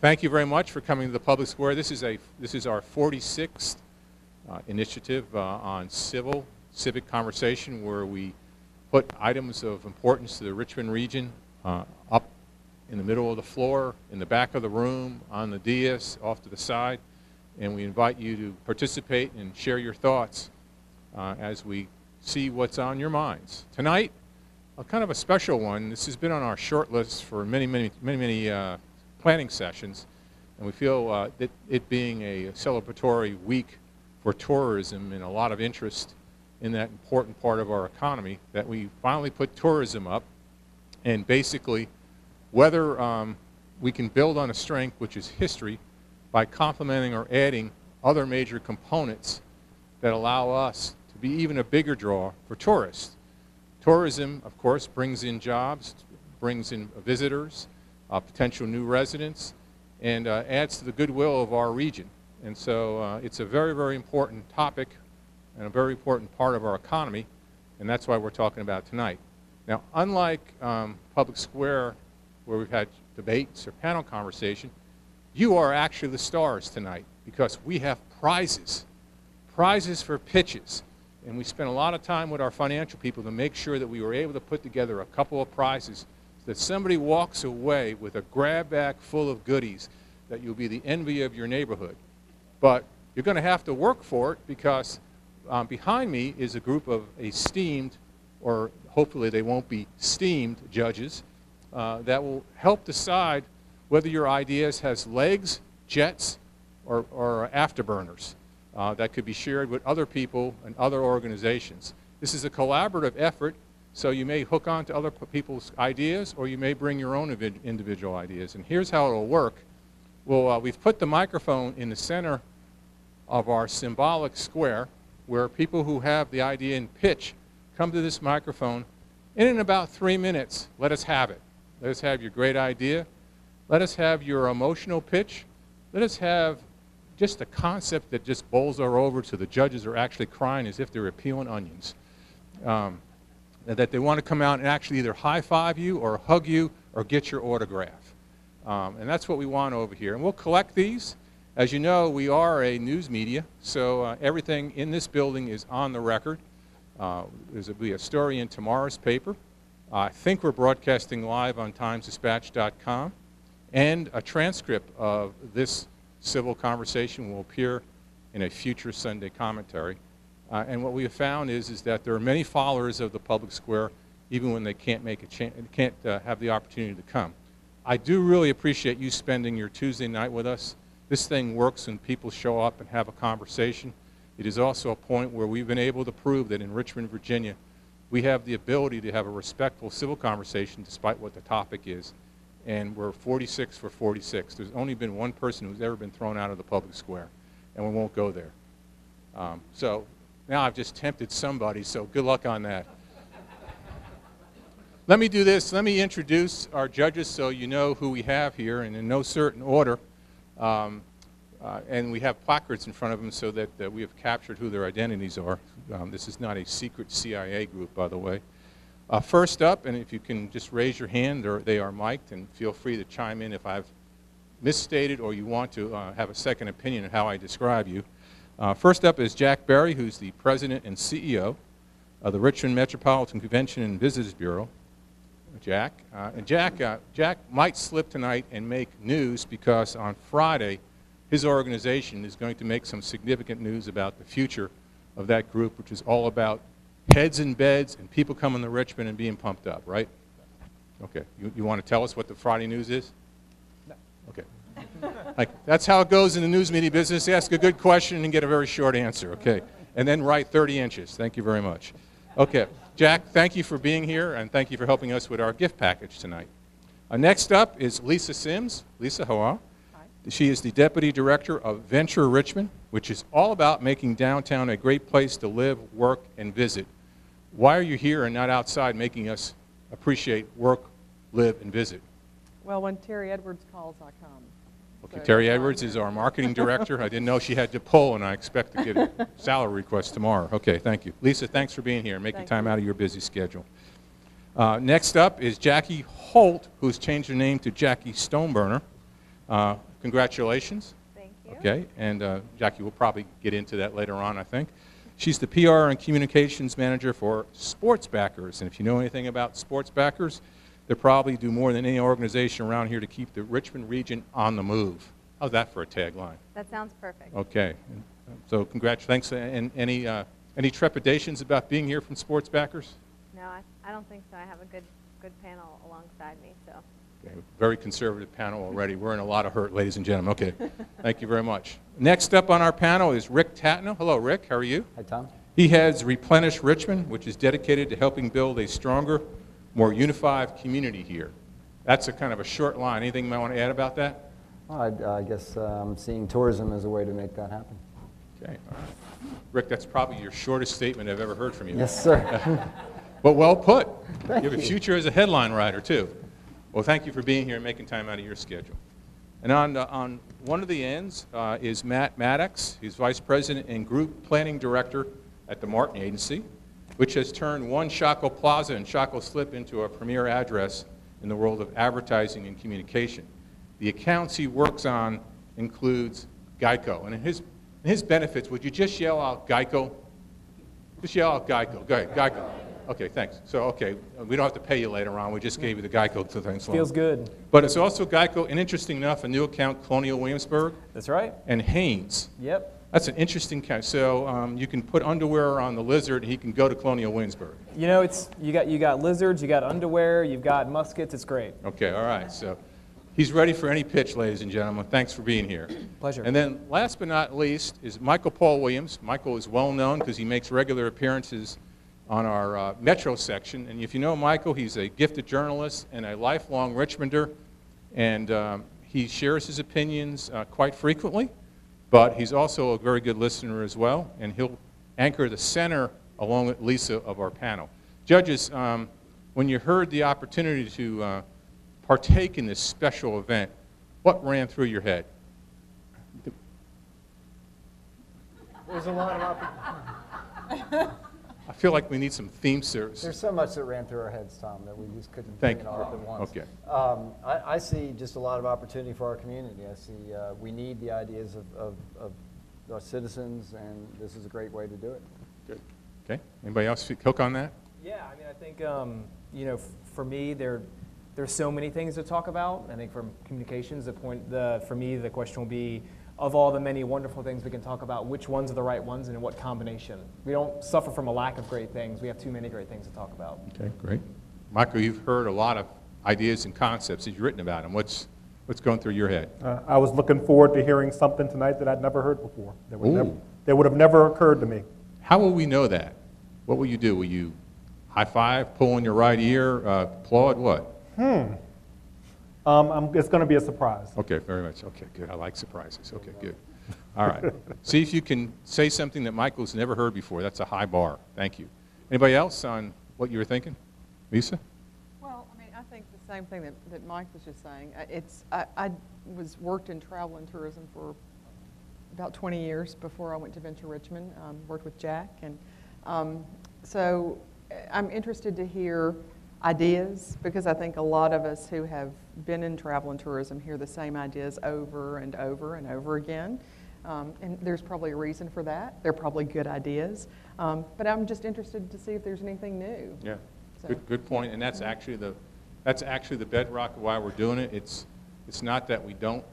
Thank you very much for coming to the Public Square. This is our 46th initiative on civic conversation, where we put items of importance to the Richmond region up in the middle of the floor, in the back of the room, on the dais, off to the side, and we invite you to participate and share your thoughts as we see what's on your minds. Tonight, kind of a special one. This has been on our short list for many planning sessions, and we feel that it being a celebratory week for tourism and a lot of interest in that important part of our economy, that we finally put tourism up, and basically whether we can build on a strength, which is history, by complementing or adding other major components that allow us to be even a bigger draw for tourists. Tourism, of course, brings in jobs, brings in visitors, potential new residents, and adds to the goodwill of our region. And so it's a very important topic and a very important part of our economy, and that's why we're talking about it tonight. Now, unlike Public Square, where we've had debates or panel conversation, you are actually the stars tonight, because we have prizes for pitches. And we spent a lot of time with our financial people to make sure that we were able to put together a couple of prizes so that somebody walks away with a grab bag full of goodies that you'll be the envy of your neighborhood. But you're going to have to work for it, because behind me is a group of esteemed, or hopefully they won't be steamed, judges that will help decide whether your ideas has legs, jets, or afterburners that could be shared with other people and other organizations. This is a collaborative effort, so you may hook on to other people's ideas, or you may bring your own individual ideas. And here's how it'll work. Well, we've put the microphone in the center of our symbolic square, where people who have the idea in pitch come to this microphone, and in about 3 minutes, let us have it. Let us have your great idea. Let us have your emotional pitch. Let us have just a concept that just bowls her over so the judges are actually crying as if they're peeling onions. That they want to come out and actually either high-five you or hug you or get your autograph. And that's what we want over here. And we'll collect these. As you know, we are a news media, so everything in this building is on the record. There'll be a story in tomorrow's paper. I think we're broadcasting live on timesdispatch.com. And a transcript of this civil conversation will appear in a future Sunday commentary. And what we have found is that there are many followers of the Public Square, even when they can't have the opportunity to come. I do really appreciate you spending your Tuesday night with us. This thing works when people show up and have a conversation. It is also a point where we've been able to prove that in Richmond, Virginia, we have the ability to have a respectful civil conversation despite what the topic is. And we're 46 for 46. There's only been one person who's ever been thrown out of the Public Square, and we won't go there. So now I've just tempted somebody, so good luck on that. Let me do this. Let me introduce our judges so you know who we have here, and in no certain order. And we have placards in front of them so that we have captured who their identities are. This is not a secret CIA group, by the way. First up, and if you can just raise your hand, they are mic'd, and feel free to chime in if I've misstated or you want to have a second opinion of how I describe you. First up is Jack Berry, who's the President and CEO of the Richmond Metropolitan Convention and Visitors Bureau. Jack. Jack might slip tonight and make news, because on Friday his organization is going to make some significant news about the future of that group, which is all about heads in beds and people coming to Richmond and being pumped up, right? Okay. You want to tell us what the Friday news is? No. Okay. That's how it goes in the news media business. Ask a good question and get a very short answer, okay? And then write 30 inches. Thank you very much. Okay. Jack, thank you for being here, and thank you for helping us with our gift package tonight. Next up is Lisa Sims. Lisa, how are you? Hi. She is the Deputy Director of Venture Richmond, which is all about making downtown a great place to live, work, and visit. Why are you here and not outside making us appreciate work, live, and visit? Well, when Terry Edwards calls, I come. Okay, so Terry Edwards is our marketing director. I didn't know she had to pull, and I expect to get a salary request tomorrow. Okay, thank you. Lisa, thanks for being here and making time out of your busy schedule. Next up is Jackie Holt, who's changed her name to Jackie Stoneburner. Congratulations. Thank you. Okay, and Jackie, we'll probably get into that later on, I think. She's the PR and Communications Manager for Sports Backers, and if you know anything about Sports Backers, they probably do more than any organization around here to keep the Richmond region on the move. How's that for a tagline? That sounds perfect. Okay, so thanks. And any trepidations about being here from Sports Backers? No, I don't think so. I have a good panel alongside me, so. Okay, very conservative panel already. We're in a lot of hurt, ladies and gentlemen. Okay, thank you very much. Next up on our panel is Rick Tatno. Hello, Rick. How are you? Hi, Tom. He heads Replenish Richmond, which is dedicated to helping build a stronger, more unified community here. That's a kind of a short line. Anything you might want to add about that? Well, I guess seeing tourism as a way to make that happen. Okay. All right. Rick, that's probably your shortest statement I've ever heard from you. Yes, sir. But well put. Thank You have a you. future as a headline writer, too. Well, thank you for being here and making time out of your schedule. And on one of the ends is Matt Maddox. He's Vice President and Group Planning Director at the Martin Agency, which has turned One Shockoe Plaza and Shockoe Slip into a premier address in the world of advertising and communication. The accounts he works on includes Geico. And in his benefits, would you just yell out Geico? Just yell out Geico. Go ahead, Geico. Okay, thanks. So, okay, we don't have to pay you later on. We just gave you the Geico thing. Feels good. But it's also Geico, and interesting enough, a new account, Colonial Williamsburg, That's right. and Haynes. Yep. That's an interesting kind. So you can put underwear on the lizard, and he can go to Colonial Williamsburg. You know, you got lizards, you got underwear, you've got muskets. It's great. Okay, all right. So he's ready for any pitch, ladies and gentlemen. Thanks for being here. Pleasure. And then last but not least is Michael Paul Williams. Michael is well known because he makes regular appearances on our Metro section. And if you know Michael, he's a gifted journalist and a lifelong Richmonder. And he shares his opinions quite frequently. But he's also a very good listener as well. And he'll anchor the center, along with Lisa, of our panel. Judges, when you heard the opportunity to partake in this special event, what ran through your head? There's a lot of I feel like we need some theme service. There's so much that ran through our heads, Tom, that we just couldn't Thank take you. it all up at once. Okay. I see just a lot of opportunity for our community. I see we need the ideas of our citizens, and this is a great way to do it. Good. Okay. Anybody else hook on that? Yeah, I mean, I think, you know, for me, there's so many things to talk about. I think from communications, for me, the question will be, of all the many wonderful things we can talk about, which ones are the right ones and in what combination? We don't suffer from a lack of great things. We have too many great things to talk about. Okay, great. Michael, you've heard a lot of ideas and concepts. You've written about them. What's going through your head? I was looking forward to hearing something tonight that I'd never heard before. That Ooh. would have never occurred to me. How will we know that? What will you do? Will you high five, pull in your right ear, applaud, what? It's going to be a surprise. Okay, very much. Okay, good. I like surprises. Okay, good. All right. See if you can say something that Michael's never heard before. That's a high bar. Thank you. Anybody else on what you were thinking? Lisa? Well, I mean, I think the same thing that Mike was just saying. I worked in travel and tourism for about 20 years before I went to Venture Richmond, worked with Jack. And so I'm interested to hear ideas, because I think a lot of us who have been in travel and tourism hear the same ideas over and over and over again. And there's probably a reason for that. They're probably good ideas. But I'm just interested to see if there's anything new. Yeah, So. good point. And that's actually the bedrock of why we're doing it. It's not that we don't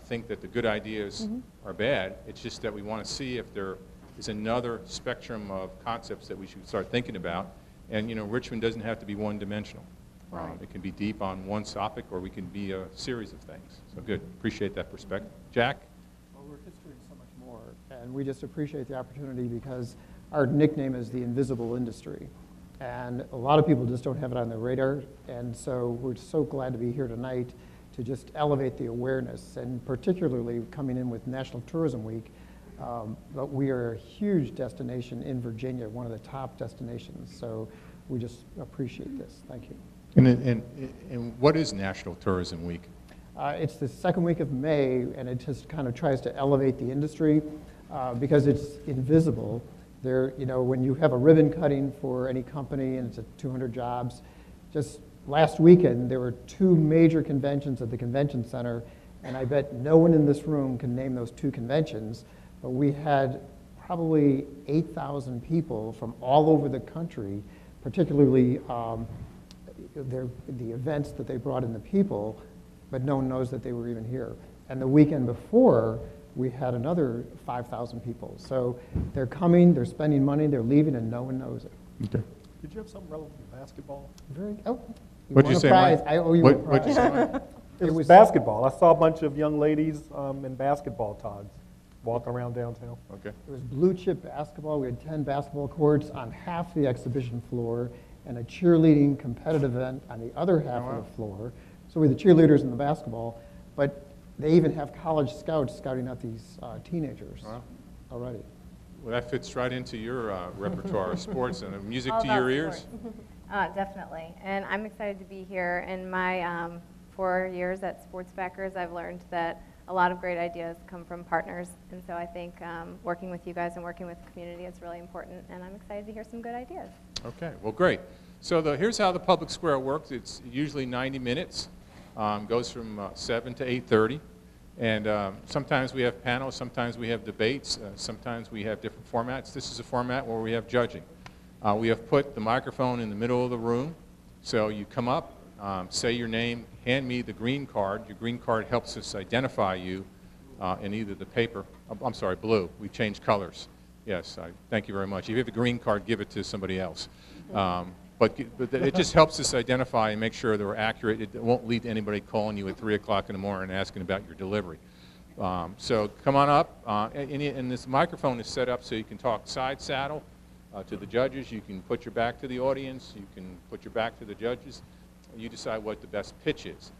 think that the good ideas are bad. It's just that we want to see if there is another spectrum of concepts that we should start thinking about. And, you know, Richmond doesn't have to be one-dimensional. Right. It can be deep on one topic, or we can be a series of things. So good. Appreciate that perspective. Jack? Well, we're history so much more, and we just appreciate the opportunity because our nickname is the invisible industry. And a lot of people just don't have it on their radar, and so we're so glad to be here tonight to just elevate the awareness, and particularly coming in with National Tourism Week. But we are a huge destination in Virginia, one of the top destinations, so we just appreciate this. Thank you. And what is National Tourism Week? It's the second week of May, and it just kind of tries to elevate the industry because it's invisible. There, you know, when you have a ribbon cutting for any company and it's at 200 jobs, just last weekend there were 2 major conventions at the convention center, And I bet no one in this room can name those 2 conventions, but we had probably 8,000 people from all over the country, particularly the events that they brought in the people, but no one knows that they were even here. And the weekend before, we had another 5,000 people. So they're coming, they're spending money, they're leaving, and no one knows it. Okay. Did you have something relevant to basketball? What'd you say, prize? Mike? I owe you a What'd you prize. say? It was basketball. I saw a bunch of young ladies in basketball togs walking around downtown. Okay. It was blue chip basketball. We had 10 basketball courts on half the exhibition floor and a cheerleading competitive event on the other half of the floor. So we had the cheerleaders and the basketball, but they even have college scouts scouting out these teenagers already. Well, that fits right into your repertoire of sports and music All to about your ears. sports. Definitely. And I'm excited to be here. In my 4 years at Sports Vickers, I've learned that a lot of great ideas come from partners. And so I think working with you guys and working with the community is really important. And I'm excited to hear some good ideas. Okay, well, great. So here's how the public square works. It's usually 90 minutes. Goes from 7 to 8:30. And sometimes we have panels, sometimes we have debates, sometimes we have different formats. This is a format where we have judging. We have put the microphone in the middle of the room. So you come up, say your name, hand me the green card. Your green card helps us identify you in either the paper, I'm sorry, blue. We changed colors. Yes, thank you very much. If you have a green card, give it to somebody else. But it just helps us identify and make sure that we're accurate. It won't lead to anybody calling you at 3 o'clock in the morning and asking about your delivery. So come on up. And this microphone is set up so you can talk side saddle to the judges. You can put your back to the audience. You can put your back to the judges. You decide what the best pitch is.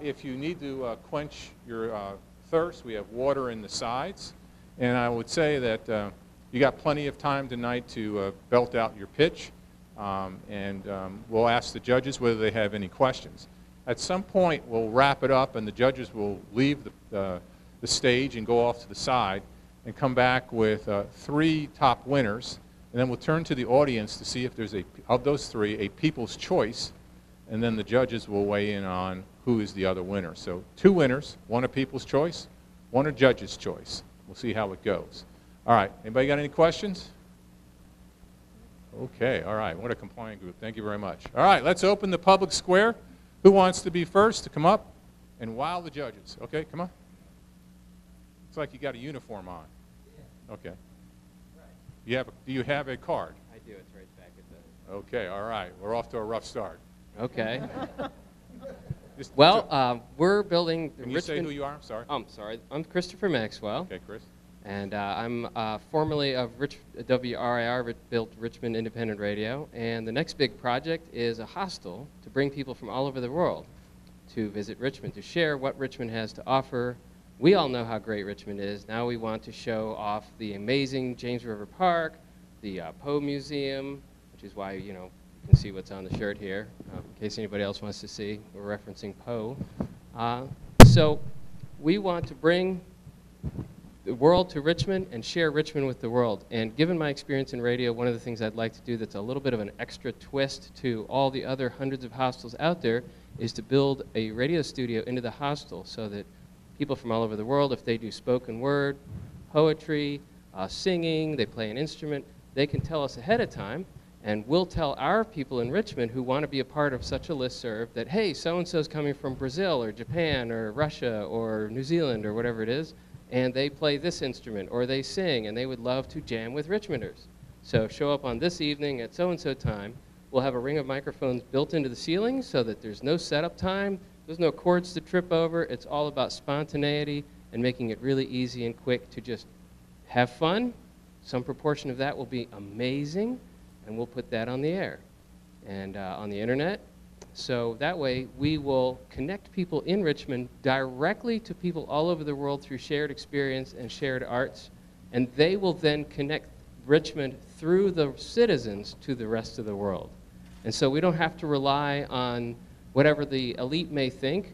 If you need to quench your thirst, we have water in the sides. And I would say that you got plenty of time tonight to belt out your pitch. We'll ask the judges whether they have any questions. At some point, we'll wrap it up, and the judges will leave the stage and go off to the side and come back with 3 top winners. And then we'll turn to the audience to see if there's, of those 3, a people's choice. And then the judges will weigh in on who is the other winner. So 2 winners, 1 a people's choice, 1 a judge's choice. We'll see how it goes. All right, anybody got any questions? Okay, all right, what a compliant group. Thank you very much. All right, let's open the public square. Who wants to be first to come up and wow the judges? Okay, come on. Looks like you got a uniform on. Okay. Do you have a card? I do. It's right back at the... Okay, all right. We're off to a rough start. Okay. Well, we're building... Can you say who you are? I'm sorry. I'm sorry. I'm Christopher Maxwell. Okay, Chris. And I'm formerly of WRIR, built Richmond Independent Radio. And the next big project is a hostel to bring people from all over the world to visit Richmond, to share what Richmond has to offer. We all know how great Richmond is. Now we want to show off the amazing James River Park, the Poe Museum, which is why, you can see what's on the shirt here, in case anybody else wants to see. We're referencing Poe. So we want to bring the world to Richmond and share Richmond with the world. And given my experience in radio, one of the things I'd like to do that's a little bit of an extra twist to all the other hundreds of hostels out there is to build a radio studio into the hostel so that people from all over the world, if they do spoken word, poetry, singing, they play an instrument, they can tell us ahead of time, and we'll tell our people in Richmond who want to be a part of such a listserv that, hey, so-and-so's coming from Brazil or Japan or Russia or New Zealand or whatever it is, and they play this instrument, or they sing, and they would love to jam with Richmonders. So show up on this evening at so-and-so time. We'll have a ring of microphones built into the ceiling so that there's no setup time, there's no cords to trip over. It's all about spontaneity and making it really easy and quick to just have fun. Some proportion of that will be amazing, and we'll put that on the air and on the internet. So that way, we will connect people in Richmond directly to people all over the world through shared experience and shared arts, and they will then connect Richmond through the citizens to the rest of the world. And so we don't have to rely on whatever the elite may think.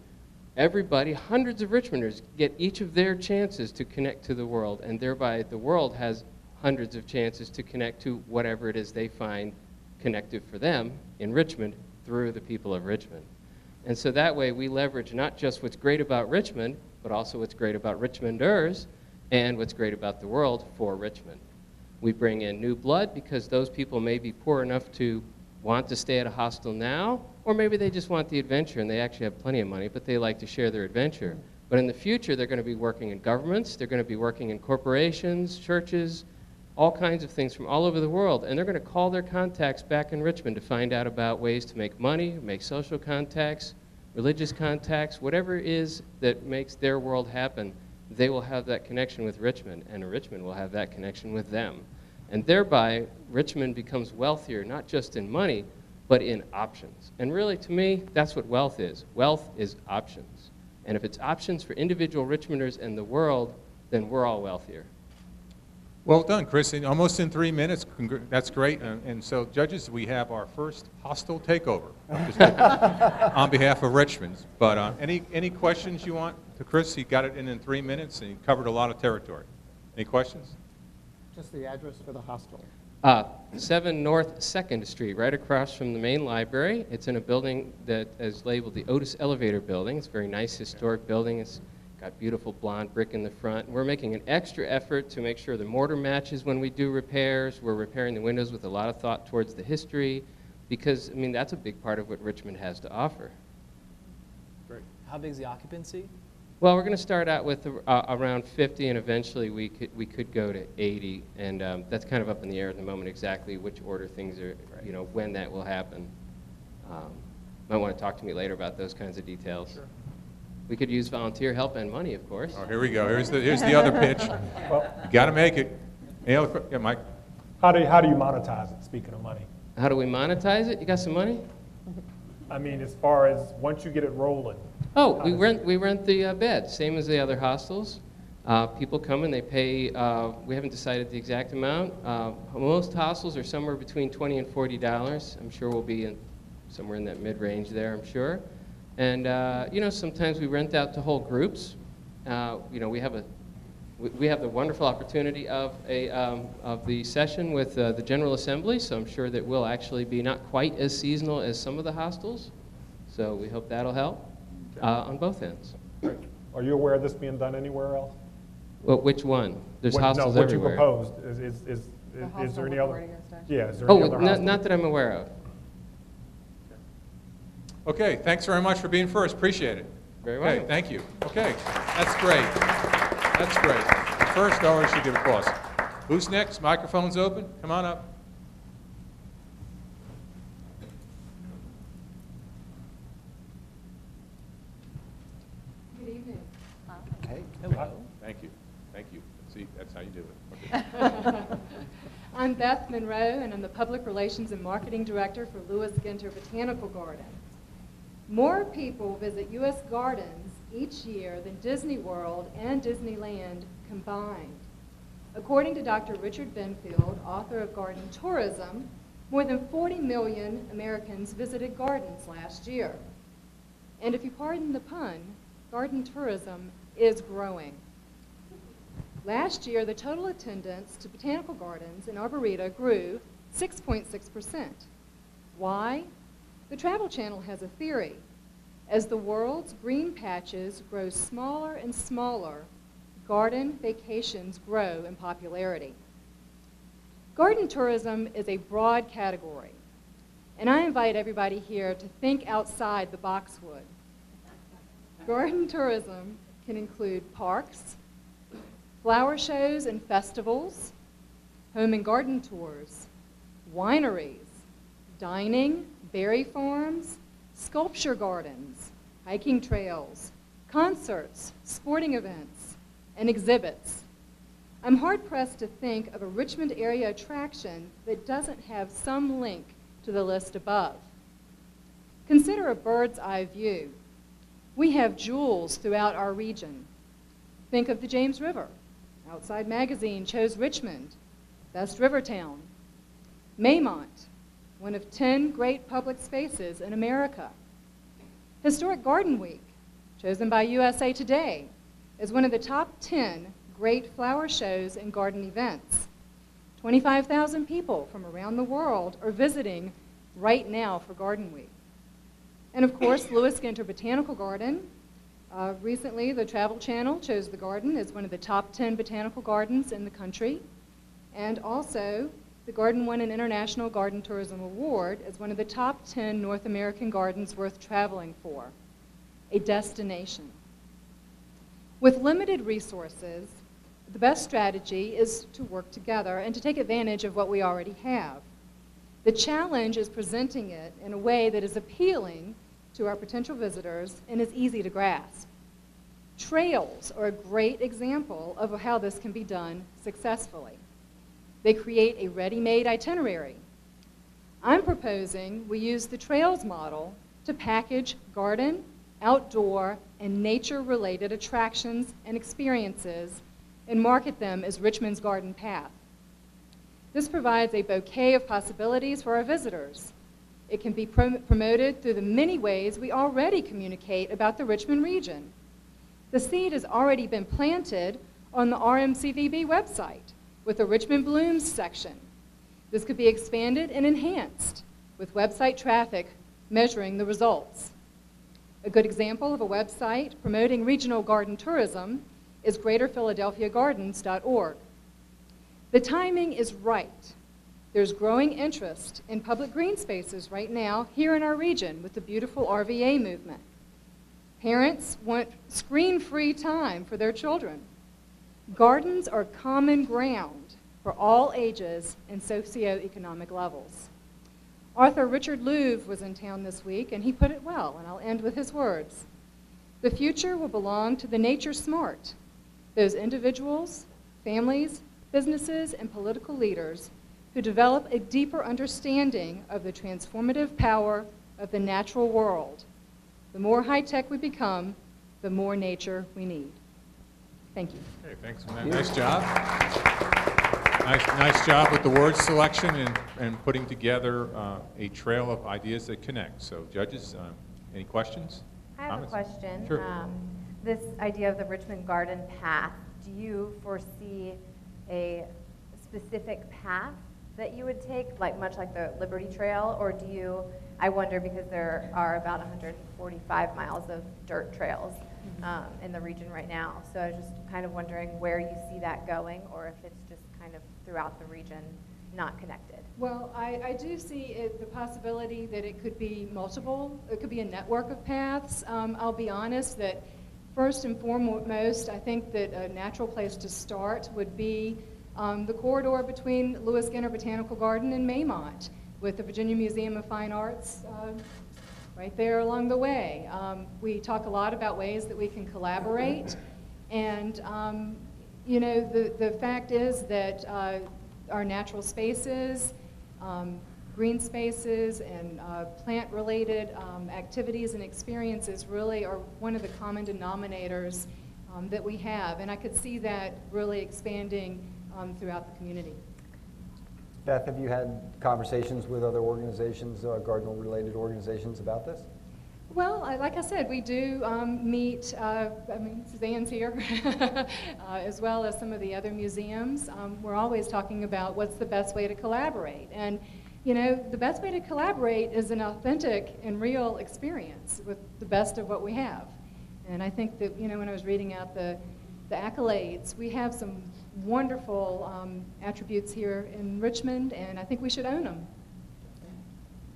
Everybody, hundreds of Richmonders, get each of their chances to connect to the world, and thereby the world has hundreds of chances to connect to whatever it is they find connective for them in Richmond through the people of Richmond. And so that way we leverage not just what's great about Richmond, but also what's great about Richmonders and what's great about the world for Richmond. We bring in new blood because those people may be poor enough to want to stay at a hostel now, or maybe they just want the adventure and they actually have plenty of money, but they like to share their adventure. But in the future, they're going to be working in governments, they're going to be working in corporations, churches, all kinds of things from all over the world, and they're going to call their contacts back in Richmond to find out about ways to make money, make social contacts, religious contacts, whatever it is that makes their world happen. They will have that connection with Richmond, and Richmond will have that connection with them. And thereby, Richmond becomes wealthier, not just in money, but in options. And really, to me, that's what wealth is. Wealth is options. And if it's options for individual Richmonders and the world, then we're all wealthier. Well done, Chris. Almost in 3 minutes. That's great. And so, judges, we have our first hostile takeover on behalf of Richmond. But any questions you want to Chris? He got it in 3 minutes, and he covered a lot of territory. Any questions? Just the address for the hostel. 7 North 2nd Street, right across from the main library. It's in a building that is labeled the Otis Elevator Building. It's a very nice historic building. It's got beautiful blonde brick in the front. We're making an extra effort to make sure the mortar matches when we do repairs. We're repairing the windows with a lot of thought towards the history because, I mean, that's a big part of what Richmond has to offer. Great. How big is the occupancy? Well, we're going to start out with around 50, and eventually we could go to 80, and that's kind of up in the air at the moment exactly which order things are, you know, when that will happen. Might want to talk to me later about those kinds of details. Sure. We could use volunteer help and money, of course. Oh, here we go. Here's the other pitch. Well, You got to make it. Any other, yeah, Mike. how do you monetize it, speaking of money? How do we monetize it? You got some money? I mean, as far as once you get it rolling. Oh, we rent the bed, same as the other hostels. People come and they pay, we haven't decided the exact amount. Most hostels are somewhere between $20 and $40. I'm sure we'll be somewhere in that mid-range there, I'm sure. And, you know, sometimes we rent out to whole groups. You know, we have the wonderful opportunity of the session with the General Assembly, so I'm sure that we'll actually be not quite as seasonal as some of the hostels. So we hope that'll help. On both ends. Great. Are you aware of this being done anywhere else? Well, which one? There's hostels everywhere. No, what you proposed. Is there any other? radio station. Yeah, is there any other hostels? Not that I'm aware of. Okay, thanks very much for being first. Appreciate it. Very well. Okay, thank you. Okay, that's great. That's great. First, always should give applause. Who's next? Microphone's open. Come on up. Good evening. Hey, hello. Thank you. Thank you. See, that's how you do it. Okay. I'm Beth Monroe, and I'm the Public Relations and Marketing Director for Lewis Ginter Botanical Gardens. More people visit U.S. gardens each year than Disney World and Disneyland combined. According to Dr. Richard Benfield, author of Garden Tourism, more than 40 million Americans visited gardens last year. And if you pardon the pun, garden tourism is growing. Last year, the total attendance to botanical gardens in Arboreta grew 6.6%. Why? The Travel Channel has a theory. As the world's green patches grow smaller and smaller, garden vacations grow in popularity. Garden tourism is a broad category, and I invite everybody here to think outside the boxwood. Garden tourism can include parks, flower shows and festivals, home and garden tours, wineries, dining, berry farms, sculpture gardens, hiking trails, concerts, sporting events, and exhibits. I'm hard-pressed to think of a Richmond area attraction that doesn't have some link to the list above. Consider a bird's eye view. We have jewels throughout our region. Think of the James River. Outside Magazine chose Richmond, best river town. Maymont, one of 10 great public spaces in America. Historic Garden Week, chosen by USA Today as one of the top 10 great flower shows and garden events. 25,000 people from around the world are visiting right now for Garden Week. And of course, Lewis Ginter Botanical Garden. Recently, the Travel Channel chose the garden as one of the top 10 botanical gardens in the country. And also, the garden won an International Garden Tourism Award as one of the top 10 North American gardens worth traveling for, a destination. With limited resources, the best strategy is to work together and to take advantage of what we already have. The challenge is presenting it in a way that is appealing to our potential visitors and is easy to grasp. Trails are a great example of how this can be done successfully. They create a ready-made itinerary. I'm proposing we use the trails model to package garden, outdoor, and nature-related attractions and experiences and market them as Richmond's Garden Path. This provides a bouquet of possibilities for our visitors. It can be promoted through the many ways we already communicate about the Richmond region. The seed has already been planted on the RMCVB website with a Richmond Blooms section. This could be expanded and enhanced with website traffic measuring the results. A good example of a website promoting regional garden tourism is greaterphiladelphiagardens.org. The timing is right. There's growing interest in public green spaces right now here in our region with the beautiful RVA movement. Parents want screen-free time for their children. Gardens are common ground for all ages and socioeconomic levels. Author Richard Louv was in town this week, and he put it well, and I'll end with his words. The future will belong to the nature smart, those individuals, families, businesses, and political leaders who develop a deeper understanding of the transformative power of the natural world. The more high-tech we become, the more nature we need. Thank you. Okay, thanks for that. Nice job. Nice job with the word selection and putting together a trail of ideas that connect. So, judges, any questions? I have Comments? a question. Sure. This idea of the Richmond Garden Path, do you foresee a specific path that you would take, like much like the Liberty Trail, or do you, I wonder because there are about 145 miles of dirt trails in the region right now, so I was just kind of wondering where you see that going, or if it's just kind of throughout the region, not connected. Well, I do see the possibility that it could be multiple, it could be a network of paths. I'll be honest that first and foremost, I think that a natural place to start would be the corridor between Lewis Ginter Botanical Garden and Maymont, with the Virginia Museum of Fine Arts right there along the way. We talk a lot about ways that we can collaborate, and you know, the fact is that our natural spaces, green spaces, and plant-related activities and experiences really are one of the common denominators that we have, and I could see that really expanding throughout the community. Beth, have you had conversations with other organizations, garden-related organizations about this? Well, like I said, we do meet, Suzanne's here, as well as some of the other museums. We're always talking about what's the best way to collaborate. And, you know, the best way to collaborate is an authentic and real experience with the best of what we have. And I think that, you know, when I was reading out the accolades, we have some wonderful attributes here in Richmond, and I think we should own them.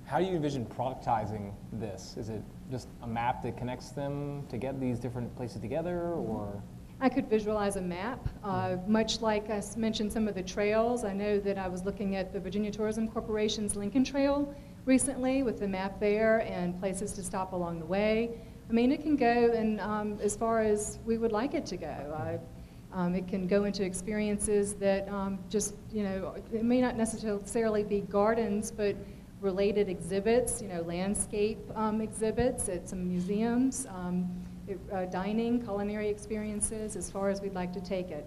How do you envision productizing this? Is it just a map that connects them to get these different places together, or? I could visualize a map, much like I mentioned some of the trails. I know that I was looking at the Virginia Tourism Corporation's Lincoln Trail recently with the map there and places to stop along the way. I mean, it can go and as far as we would like it to go. It can go into experiences that just, you know, it may not necessarily be gardens, but related exhibits, you know, landscape exhibits at some museums, dining, culinary experiences, as far as we'd like to take it.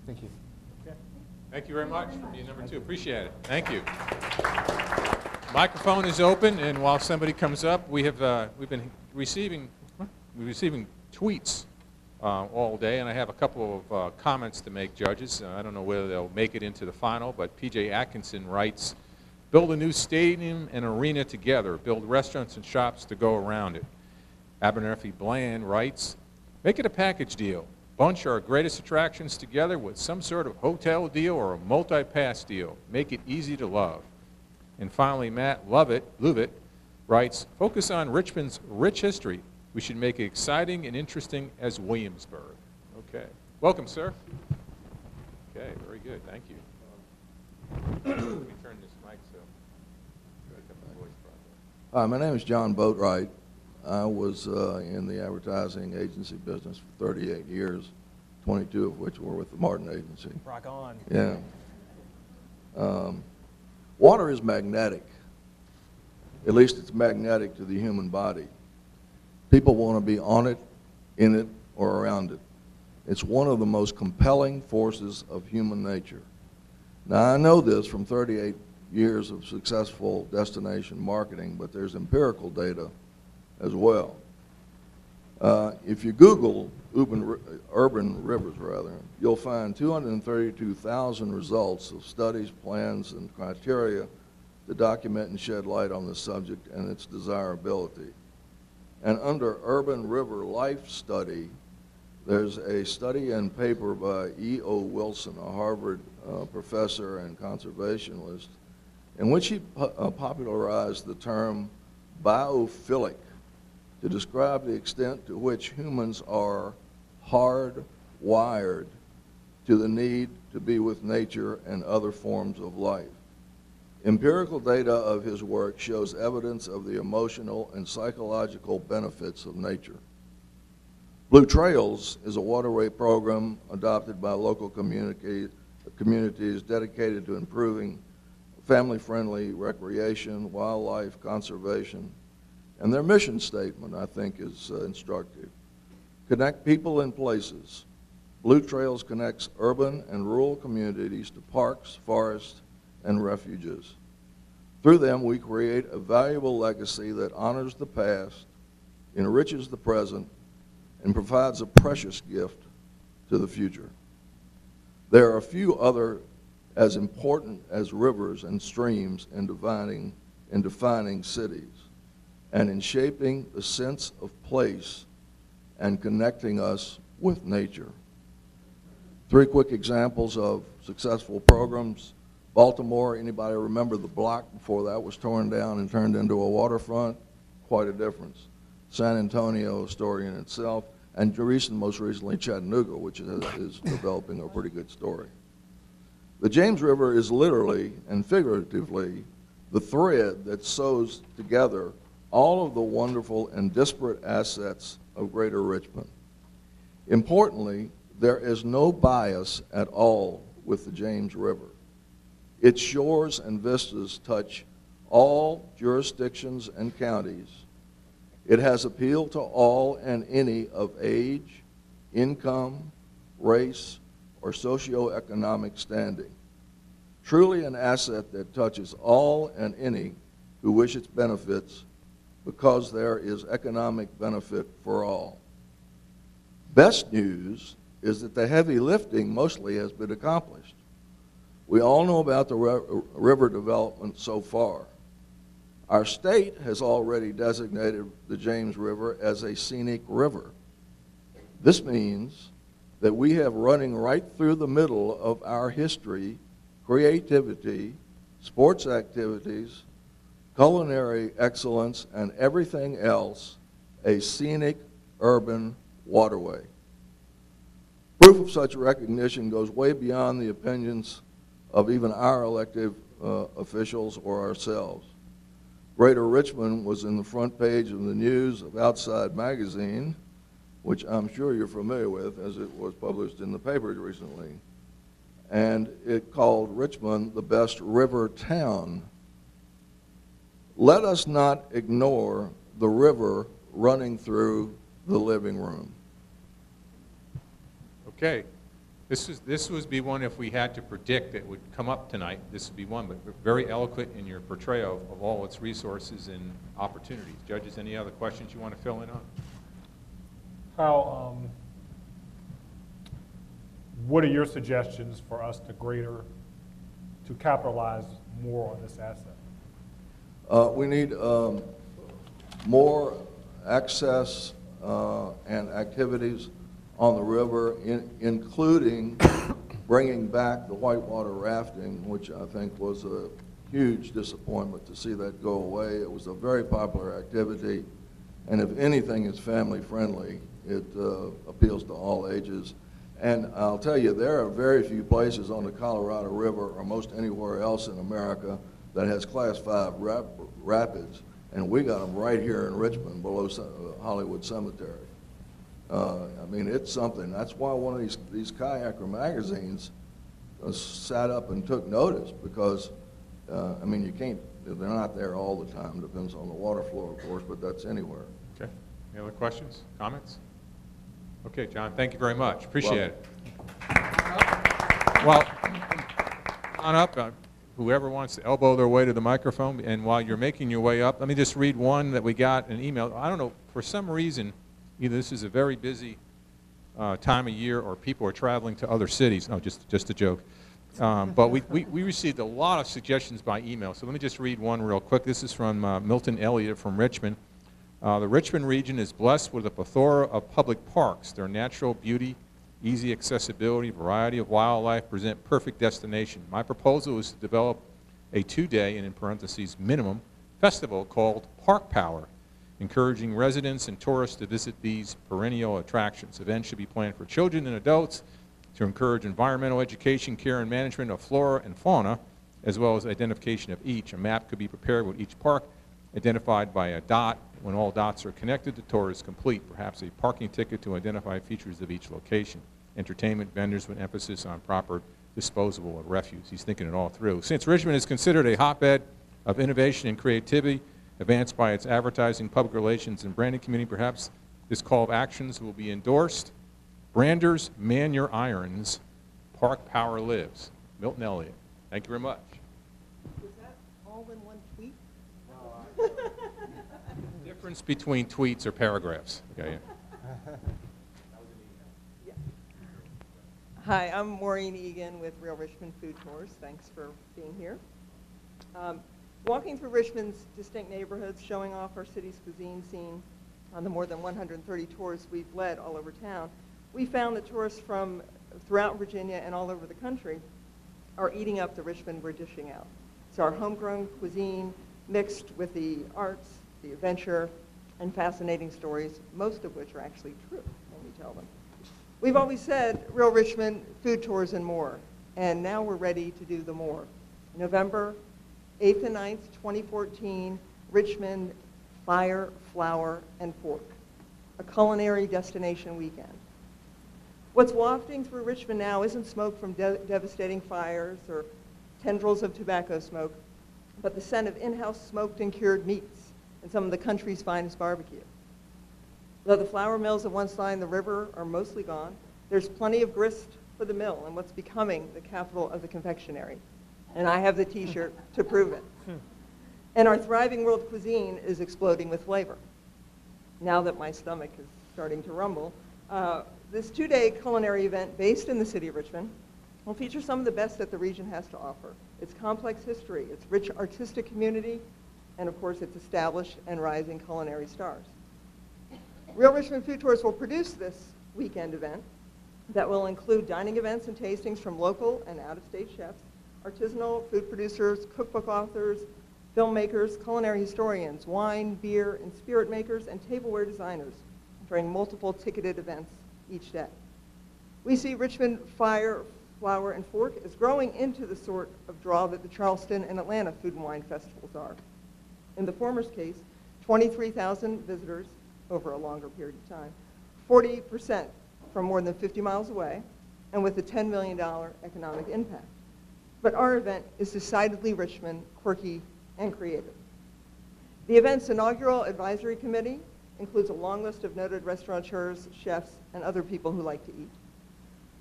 Thank you. Okay. Thank you very much for being number two. Appreciate it. Thank you. Microphone is open, and while somebody comes up, we've been receiving tweets all day, and I have a couple of comments to make, judges. I don't know whether they'll make it into the final, but P.J. Atkinson writes, Build a new stadium and arena together. Build restaurants and shops to go around it. Abernathy Bland writes, make it a package deal. Bunch our greatest attractions together with some sort of hotel deal or a multi-pass deal. Make it easy to love. And finally, Matt Lovett writes, focus on Richmond's rich history. We should make it exciting and interesting as Williamsburg. Okay. Welcome, sir. Okay, very good. Thank you. Let me turn this mic so I get the voice properly. Hi, my name is Jon Boat. I was in the advertising agency business for 38 years, 22 of which were with the Martin Agency. Rock on. Yeah. Water is magnetic. At least it's magnetic to the human body. People want to be on it, in it, or around it. It's one of the most compelling forces of human nature. Now, I know this from 38 years of successful destination marketing, but there's empirical data as well. If you Google urban rivers, you'll find 232,000 results of studies, plans, and criteria to document and shed light on the subject and its desirability. And under Urban River Life Study, there's a study and paper by E.O. Wilson, a Harvard professor and conservationist, in which he popularized the term biophilic to describe the extent to which humans are hardwired to the need to be with nature and other forms of life. Empirical data of his work shows evidence of the emotional and psychological benefits of nature. Blue Trails is a waterway program adopted by local communities dedicated to improving family-friendly recreation, wildlife conservation, and their mission statement, I think, is instructive. Connect people and places. Blue Trails connects urban and rural communities to parks, forests, and refuges. Through them, we create a valuable legacy that honors the past, enriches the present, and provides a precious gift to the future. There are few other as important as rivers and streams in defining cities and in shaping the sense of place and connecting us with nature. 3 quick examples of successful programs. Baltimore, anybody remember the block before that was torn down and turned into a waterfront? Quite a difference. San Antonio, a story in itself, and most recently Chattanooga, which is developing a pretty good story. The James River is literally and figuratively the thread that sews together all of the wonderful and disparate assets of Greater Richmond. Importantly, there is no bias at all with the James River. Its shores and vistas touch all jurisdictions and counties. It has appeal to all and any of age, income, race, or socioeconomic standing. Truly an asset that touches all and any who wish its benefits, because there is economic benefit for all. Best news is that the heavy lifting mostly has been accomplished. We all know about the river development so far. Our state has already designated the James River as a scenic river. This means that we have running right through the middle of our history, creativity, sports activities, culinary excellence, and everything else, a scenic urban waterway. Proof of such recognition goes way beyond the opinions of even our elected officials or ourselves. Greater Richmond was in the front page of the news of Outside Magazine, which I'm sure you're familiar with as it was published in the papers recently. And it called Richmond the best river town. Let us not ignore the river running through the living room. Okay. This would be one, if we had to predict it would come up tonight, this would be one, but very eloquent in your portrayal of all its resources and opportunities. Judges, any other questions you want to fill in on? How, what are your suggestions for us to capitalize more on this asset? We need more access and activities on the river, including bringing back the whitewater rafting, which I think was a huge disappointment to see that go away. It was a very popular activity, and if anything is family friendly, it appeals to all ages. And I'll tell you, there are very few places on the Colorado River or most anywhere else in America that has Class 5 rapids, and we got them right here in Richmond below Hollywood Cemetery. I mean, it's something. That's why one of these kayaker magazines sat up and took notice, because, I mean, you can't, they're not there all the time. Depends on the water flow, of course, but that's anywhere. Okay. Any other questions, comments? Okay, John, thank you very much. Appreciate it. Well, on up. Whoever wants to elbow their way to the microphone, and while you're making your way up, let me just read one that we got an email. I don't know, for some reason, either this is a very busy time of year or people are traveling to other cities. No, just a joke. But we received a lot of suggestions by email, so let me just read one real quick. This is from Milton Elliott from Richmond. The Richmond region is blessed with a plethora of public parks. Their natural beauty, easy accessibility, variety of wildlife present perfect destination. My proposal is to develop a 2-day, and in parentheses, minimum, festival called Park Power, encouraging residents and tourists to visit these perennial attractions. Events should be planned for children and adults to encourage environmental education, care, and management of flora and fauna, as well as identification of each. A map could be prepared with each park identified by a dot. When all dots are connected, the tour is complete. Perhaps a parking ticket to identify features of each location. Entertainment vendors with emphasis on proper disposal of refuse. He's thinking it all through. Since Richmond is considered a hotbed of innovation and creativity, advanced by its advertising, public relations, and branding community, perhaps this call of actions will be endorsed. Branders, man your irons. Park Power lives. Milton Elliott. Thank you very much. Was that all in one tweet? Difference between tweets or paragraphs. Okay, yeah. Hi, I'm Maureen Egan with Real Richmond Food Tours. Thanks for being here. Walking through Richmond's distinct neighborhoods, showing off our city's cuisine scene on the more than 130 tours we've led all over town, we found that tourists from throughout Virginia and all over the country are eating up the Richmond we're dishing out. It's our homegrown cuisine mixed with the arts, the adventure, and fascinating stories, most of which are actually true when we tell them. We've always said, Real Richmond, food tours and more, and now we're ready to do the more. November 8th and 9th, 2014, Richmond Fire, Flower, and Fork, a culinary destination weekend. What's wafting through Richmond now isn't smoke from devastating fires or tendrils of tobacco smoke, but the scent of in-house smoked and cured meats and some of the country's finest barbecue. Though the flour mills that once lined the river are mostly gone, there's plenty of grist for the mill in what's becoming the capital of the confectionery. And I have the t-shirt to prove it. And our thriving world cuisine is exploding with flavor. Now that my stomach is starting to rumble, this 2-day culinary event based in the city of Richmond will feature some of the best that the region has to offer. Its complex history, its rich artistic community, and of course its established and rising culinary stars. Real Richmond Food Tours will produce this weekend event that will include dining events and tastings from local and out-of-state chefs, artisanal food producers, cookbook authors, filmmakers, culinary historians, wine, beer, and spirit makers, and tableware designers during multiple ticketed events each day. We see Richmond Fire, Flower, and Fork is growing into the sort of draw that the Charleston and Atlanta food and wine festivals are. In the former's case, 23,000 visitors over a longer period of time, 40% from more than 50 miles away, and with a $10 million economic impact. But our event is decidedly Richmond, quirky, and creative. The event's inaugural advisory committee includes a long list of noted restaurateurs, chefs, and other people who like to eat.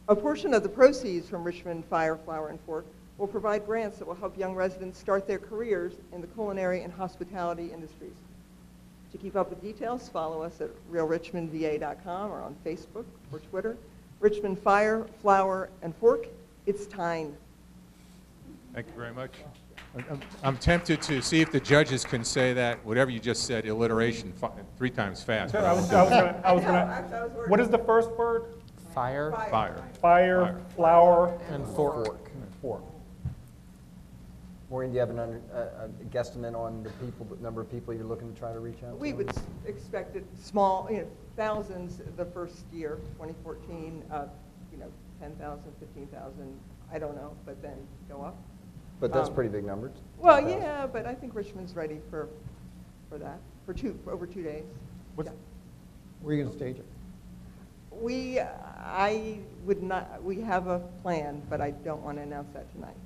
A portion of the proceeds from Richmond Fire, Flower, and Fork will provide grants that will help young residents start their careers in the culinary and hospitality industries. To keep up with details, follow us at realrichmondva.com or on Facebook or Twitter. Richmond Fire, Flower, and Fork, it's time. Thank you very much. I'm tempted to see if the judges can say that, whatever you just said, alliteration, 3 times fast. I was gonna, what is the first word? Fire. Fire. Fire, flower, And fork. fork. Maureen, do you have a guesstimate on the number of people you're looking to try to reach out to? We would expect it small, thousands the first year, 2014, 10,000, 15,000, I don't know, but then go up. But that's pretty big numbers. Well, 10,000. yeah, but I think Richmond's ready for that, for over 2 days. What's- Yeah. Where are you going to stage it? We have a plan, but I don't want to announce that tonight.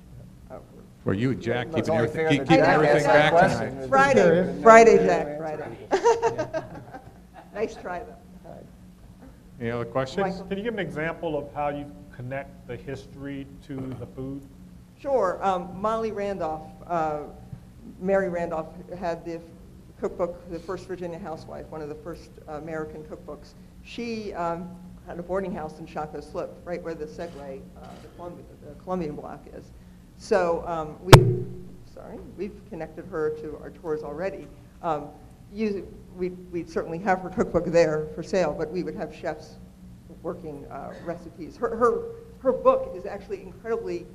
Oh, Were you and Jack Well, it's keeping only everything, fair that keeping Jack everything asked back that tonight? question. Friday, Jack, Friday. Nice try, though. Any other questions? Michael? Can you give an example of how you connect the history to the food? Sure. Molly Randolph, Mary Randolph had the cookbook, The First Virginia Housewife, one of the first American cookbooks. She had a boarding house in Chaco Slip, right where the Segway, the Columbian Block is. So we've connected her to our tours already. We'd certainly have her cookbook there for sale, but we would have chefs working recipes. Her book is actually incredibly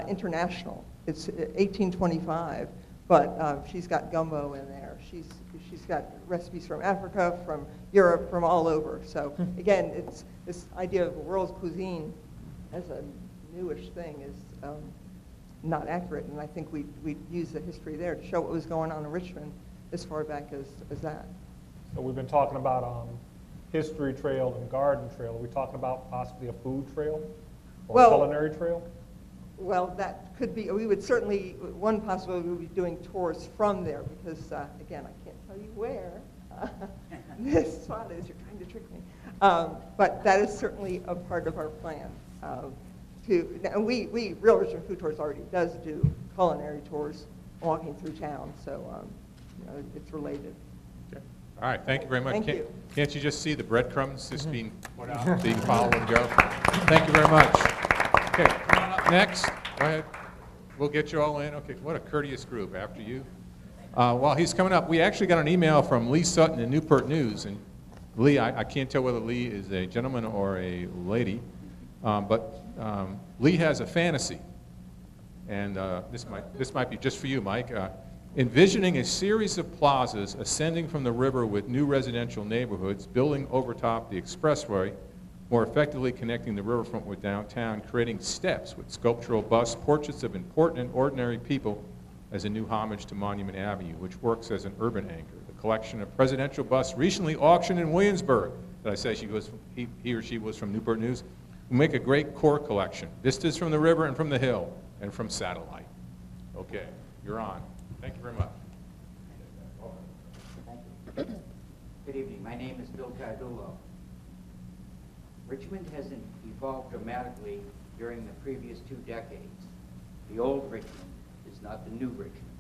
international. It's 1825, but she's got gumbo in there. She's got recipes from Africa, from Europe, from all over. So again, it's this idea of the world's cuisine as a newish thing is not accurate, and I think we use the history there to show what was going on in Richmond as far back as that. So we've been talking about history trail and garden trail. Are we talking about possibly a food trail or Well, culinary trail? Well, that could be, we would certainly, one possibility would be doing tours from there because, again, I can't tell you where this spot is. You're trying to trick me. But that is certainly a part of our plan. And Real Richmond Food Tours already does do culinary tours walking through town, so it's related. Okay. All right, thank you very much. Thank you. Can't you just see the breadcrumbs just being put out, being followed and go? Thank you very much. Okay, come on up next. Go ahead. We'll get you all in. Okay, what a courteous group after you. While he's coming up, we actually got an email from Lee Sutton in Newport News. And Lee, I can't tell whether Lee is a gentleman or a lady, but Lee has a fantasy. And this might be just for you, Mike. Envisioning a series of plazas ascending from the river with new residential neighborhoods, building over top the expressway, more effectively connecting the riverfront with downtown, creating steps with sculptural busts, portraits of important and ordinary people as a new homage to Monument Avenue, which works as an urban anchor. The collection of presidential busts recently auctioned in Williamsburg, did I say he or she was from Newport News, will make a great core collection. Vistas from the river and from the hill and from satellite. Okay, you're on. Thank you very much. Thank you. Good evening. My name is Bill Cardullo. Richmond has evolved dramatically during the previous 2 decades. The old Richmond is not the new Richmond.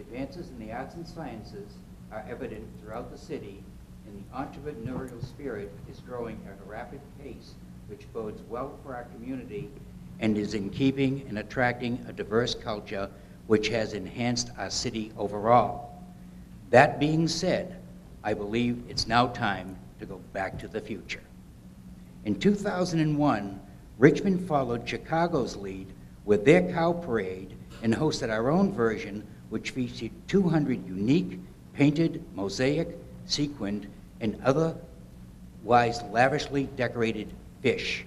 Advances in the arts and sciences are evident throughout the city, and the entrepreneurial spirit is growing at a rapid pace, which bodes well for our community and is in keeping and attracting a diverse culture which has enhanced our city overall. That being said, I believe it's now time to go back to the future. In 2001, Richmond followed Chicago's lead with their cow parade and hosted our own version, which featured 200 unique, painted, mosaic, sequined, and otherwise lavishly decorated fish.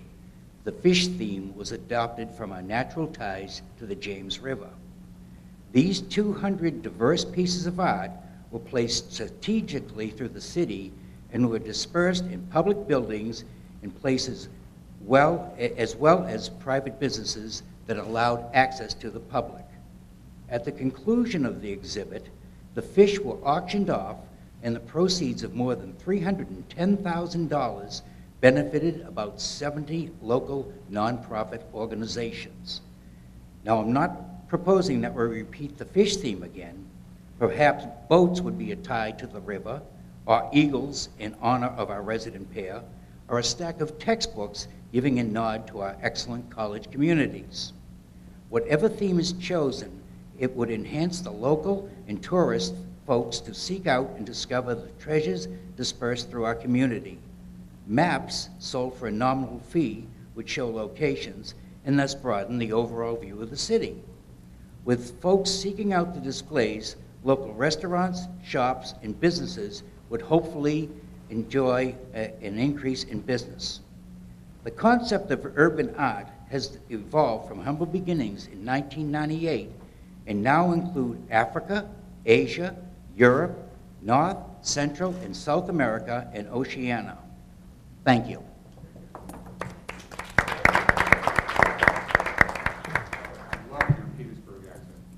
The fish theme was adopted from our natural ties to the James River. These 200 diverse pieces of art were placed strategically through the city and were dispersed in public buildings and places as well as private businesses that allowed access to the public. At the conclusion of the exhibit, the fish were auctioned off and the proceeds of more than $310,000 benefited about 70 local nonprofit organizations. Now, I'm not proposing that we repeat the fish theme again. Perhaps boats would be tied to the river, or eagles in honor of our resident pair, or a stack of textbooks giving a nod to our excellent college communities. Whatever theme is chosen, It would enhance the local and tourist folks to seek out and discover the treasures dispersed through our community. Maps sold for a nominal fee would show locations and thus broaden the overall view of the city. With folks seeking out the displays, local restaurants, shops, and businesses would hopefully enjoy an increase in business. The concept of urban art has evolved from humble beginnings in 1998 and now include Africa, Asia, Europe, North, Central, and South America, and Oceania. Thank you.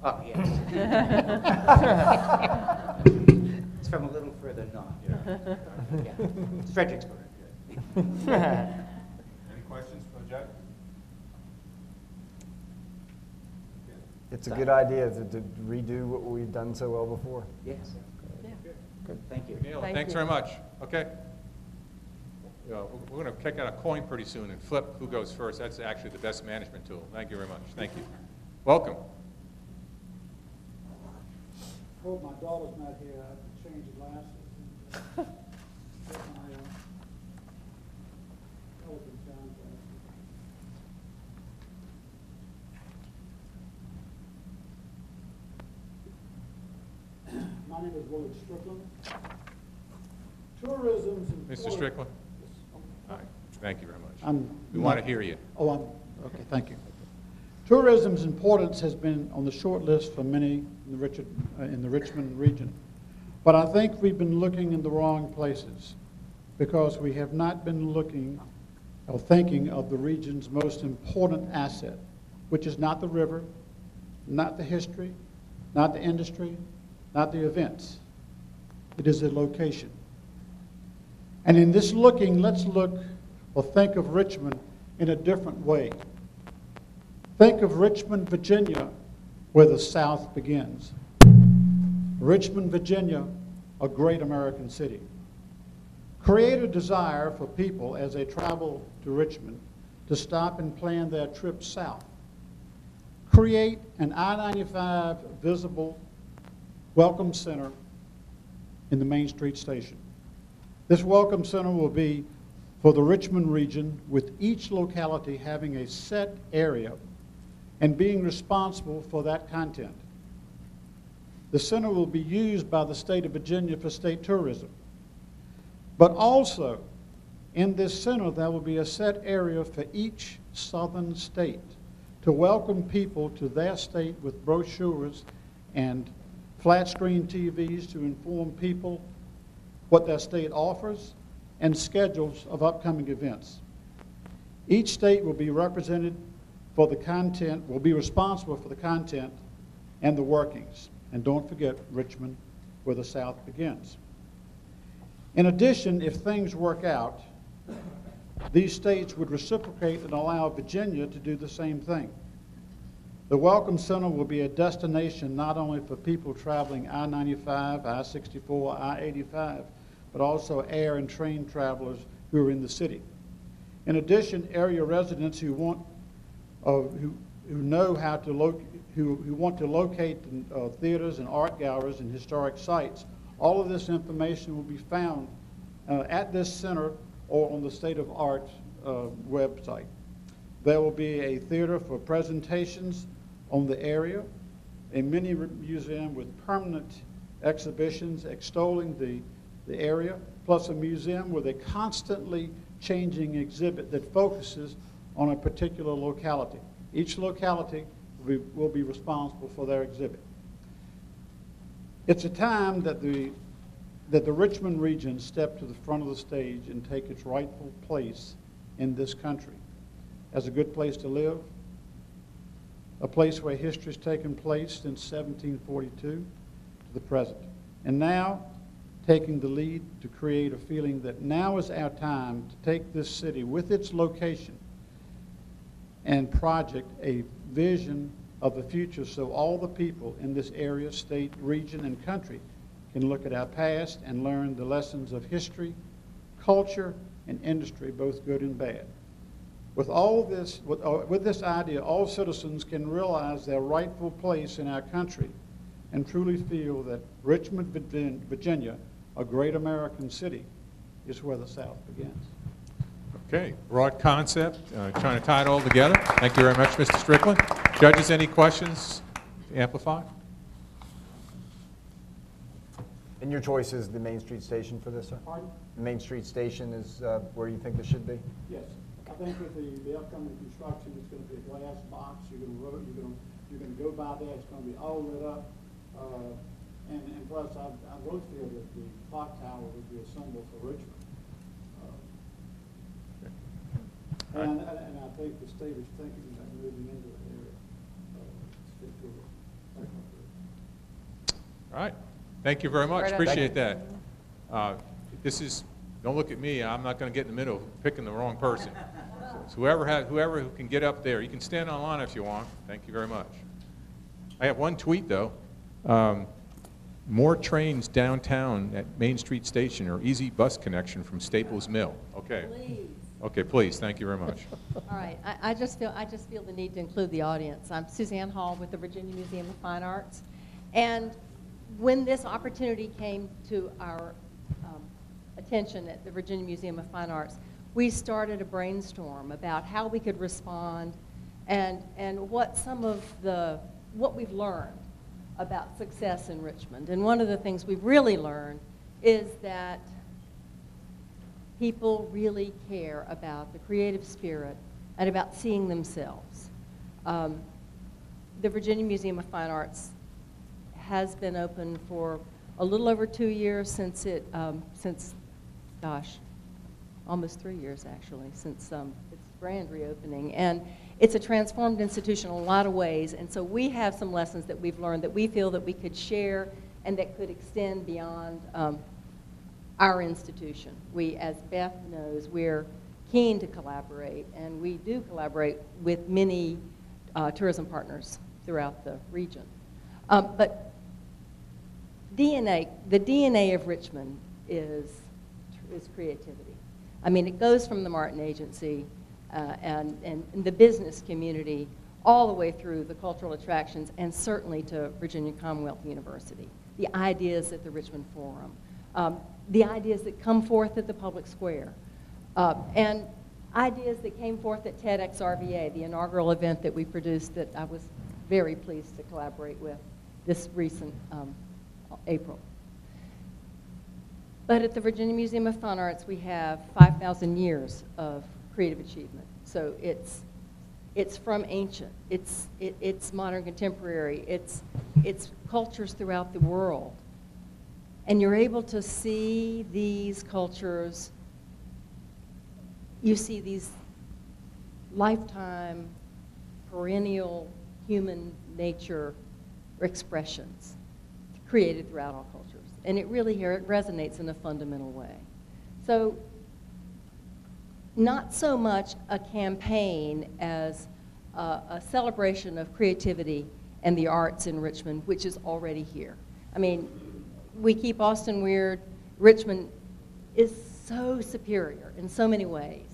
Oh, yes. It's from a little further north. Yeah. It's Fredericksburg. Any questions for Jack? It's a good idea to redo what we've done so well before. Yes. Yeah. Good. Thank you. Neil, Thank thanks you. very much. Okay. We're going to kick out a coin pretty soon and flip who goes first. That's actually the best management tool. Thank you very much. Thank you. Welcome. Oh, my daughter's not here. I have to change glasses. Get my elegant John glasses. My name is Willard Strickland. Tourism's important. Mr. Strickland? Yes. All right. Thank you very much. We want to hear you. Okay, thank you. Tourism's importance has been on the short list for many in the Richmond region. But I think we've been looking in the wrong places because we have not been looking or thinking of the region's most important asset, which is not the river, not the history, not the industry, not the events. It is the location. And in this looking, let's look or think of Richmond in a different way. Think of Richmond, Virginia, where the South begins. Richmond, Virginia, a great American city. Create a desire for people as they travel to Richmond to stop and plan their trip south. Create an I-95 visible welcome center in the Main Street station. This welcome center will be for the Richmond region, with each locality having a set area and being responsible for that content. The center will be used by the state of Virginia for state tourism. But also, in this center, there will be a set area for each southern state to welcome people to their state with brochures and flat screen TVs to inform people what their state offers and schedules of upcoming events. Each state will be represented for the content, will be responsible for the content and the workings. And don't forget Richmond, where the South begins. In addition, if things work out, these states would reciprocate and allow Virginia to do the same thing. The Welcome Center will be a destination not only for people traveling I-95, I-64, I-85, but also air and train travelers who are in the city. In addition, area residents who want who know how to who want to locate theaters and art galleries and historic sites, all of this information will be found at this center or on the State of Art website. There will be a theater for presentations on the area, a mini museum with permanent exhibitions extolling the area, plus a museum with a constantly changing exhibit that focuses on a particular locality. Each locality will be responsible for their exhibit. It's a time that the Richmond region step to the front of the stage and take its rightful place in this country as a good place to live, a place where history has taken place since 1742 to the present. And now, taking the lead to create a feeling that now is our time to take this city with its location and project a vision of the future so all the people in this area, state, region, and country can look at our past and learn the lessons of history, culture, and industry, both good and bad. With this idea, all citizens can realize their rightful place in our country and truly feel that Richmond, Virginia, a great American city, is where the South begins. Okay, broad concept, trying to tie it all together. Thank you very much, Mr. Strickland. Judges, any questions to amplify? And your choice is the Main Street Station for this, sir? Pardon? The Main Street Station is where you think this should be? Yes. I think with the upcoming construction, it's going to be a glass box. You're going to go by there. It's going to be all lit up. And plus, I really feel that the clock tower would be a symbol for Richmond. And I think the state is thinking about moving into the area. All right. Thank you very much. Appreciate that. Don't look at me. I'm not going to get in the middle of picking the wrong person. So whoever who can get up there, you can stand online if you want. Thank you very much. I have one tweet, though. More trains downtown at Main Street Station or easy bus connection from Staples Mill. Okay. Please. Okay, please. Thank you very much. All right. I just feel the need to include the audience. I'm Suzanne Home with the Virginia Museum of Fine Arts. And when this opportunity came to our attention at the Virginia Museum of Fine Arts, we started a brainstorm about how we could respond and what we've learned about success in Richmond. And one of the things we've really learned is that people really care about the creative spirit and about seeing themselves. The Virginia Museum of Fine Arts has been open for a little over 2 years since almost 3 years actually, since its grand reopening. And it's a transformed institution in a lot of ways, and so we have some lessons that we've learned that we feel that we could share and that could extend beyond our institution. We, as Beth knows, we're keen to collaborate, and we do collaborate with many tourism partners throughout the region. But the DNA of Richmond is creativity. I mean, it goes from the Martin Agency and the business community all the way through the cultural attractions and certainly to Virginia Commonwealth University. The ideas at the Richmond Forum, the ideas that come forth at the public square, and ideas that came forth at TEDxRVA, the inaugural event that we produced that I was very pleased to collaborate with this recent April. But at the Virginia Museum of Fine Arts, we have 5,000 years of creative achievement. So it's from ancient, it's modern contemporary, it's cultures throughout the world. And you're able to see these cultures, you see these lifetime, perennial human nature expressions created throughout all cultures. And it really here, it resonates in a fundamental way. So not so much a campaign as a celebration of creativity and the arts in Richmond, which is already here. I mean, we keep Austin weird. Richmond is so superior in so many ways.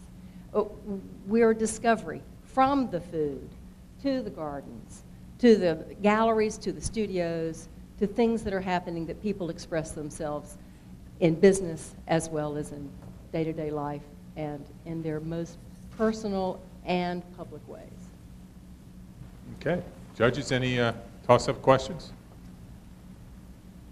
We're a discovery from the food to the gardens, to the galleries, to the studios, to things that are happening that people express themselves in business as well as in day-to-day life and in their most personal and public ways. Okay. Judges, any toss-up questions?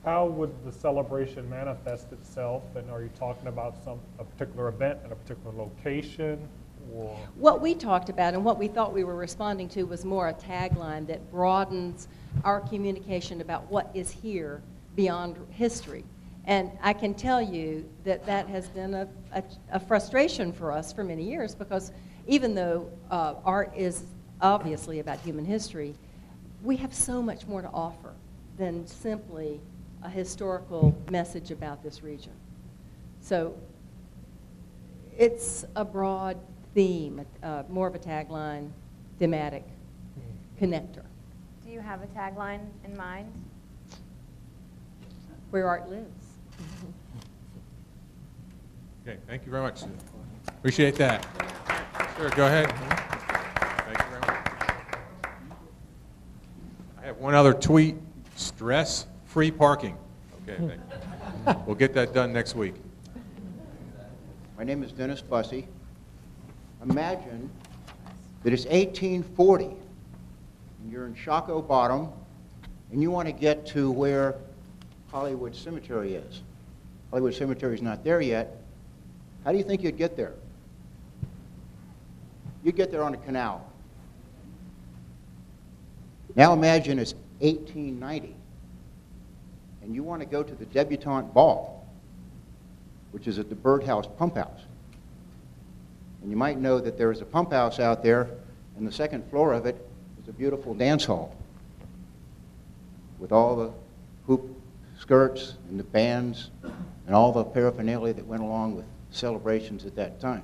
How would the celebration manifest itself? And are you talking about a particular event in a particular location? Or? What we talked about and what we thought we were responding to was more a tagline that broadens our communication about what is here beyond history. And I can tell you that that has been a frustration for us for many years, because even though art is obviously about human history, we have so much more to offer than simply a historical message about this region. So it's a broad theme, more of a tagline, thematic connector. Do you have a tagline in mind? Where art lives. Okay, thank you very much. Appreciate that. Sure, go ahead. Thank you very much. I have one other tweet, stress-free parking. Okay, thank you. We'll get that done next week. My name is Dennis Bussey. Imagine that it's 1840, and you're in Shockoe Bottom, and you want to get to where Hollywood Cemetery is. Hollywood Cemetery is not there yet. How do you think you'd get there? You'd get there on a canal. Now imagine it's 1890, and you want to go to the debutante ball, which is at the Birdhouse Pump House. And you might know that there is a pump house out there, and the second floor of it is a beautiful dance hall with all the hoop skirts and the bands and all the paraphernalia that went along with celebrations at that time.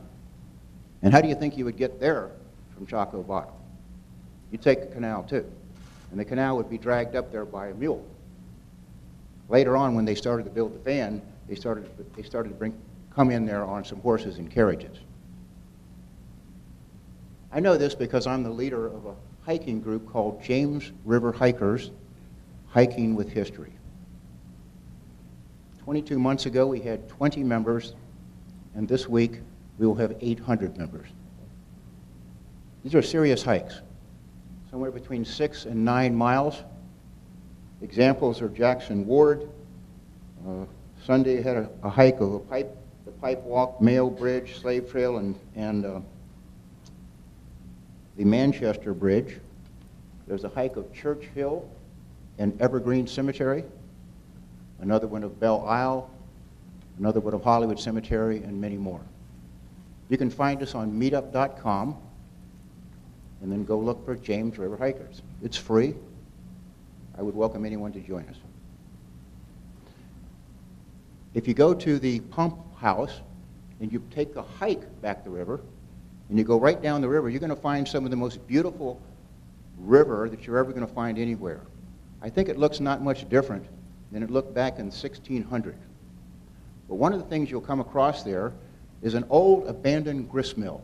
And how do you think you would get there from Shockoe Bottom? You'd take a canal too, and the canal would be dragged up there by a mule. Later on, when they started to build the fan, they started to come in there on some horses and carriages. I know this because I'm the leader of a hiking group called James River Hikers, Hiking with History. 22 months ago, we had 20 members, and this week, we will have 800 members. These are serious hikes, somewhere between 6 and 9 miles. Examples are Jackson Ward. Sunday had a hike of the Pipe Walk, Mayo Bridge, Slave Trail, and the Manchester Bridge. There's a hike of Church Hill and Evergreen Cemetery, another one of Belle Isle, another one of Hollywood Cemetery, and many more. You can find us on meetup.com and then go look for James River Hikers. It's free. I would welcome anyone to join us. If you go to the pump house and you take a hike back the river and you go right down the river, you're going to find some of the most beautiful river that you're ever going to find anywhere. I think it looks not much different than it looked back in 1600. But one of the things you'll come across there is an old abandoned grist mill.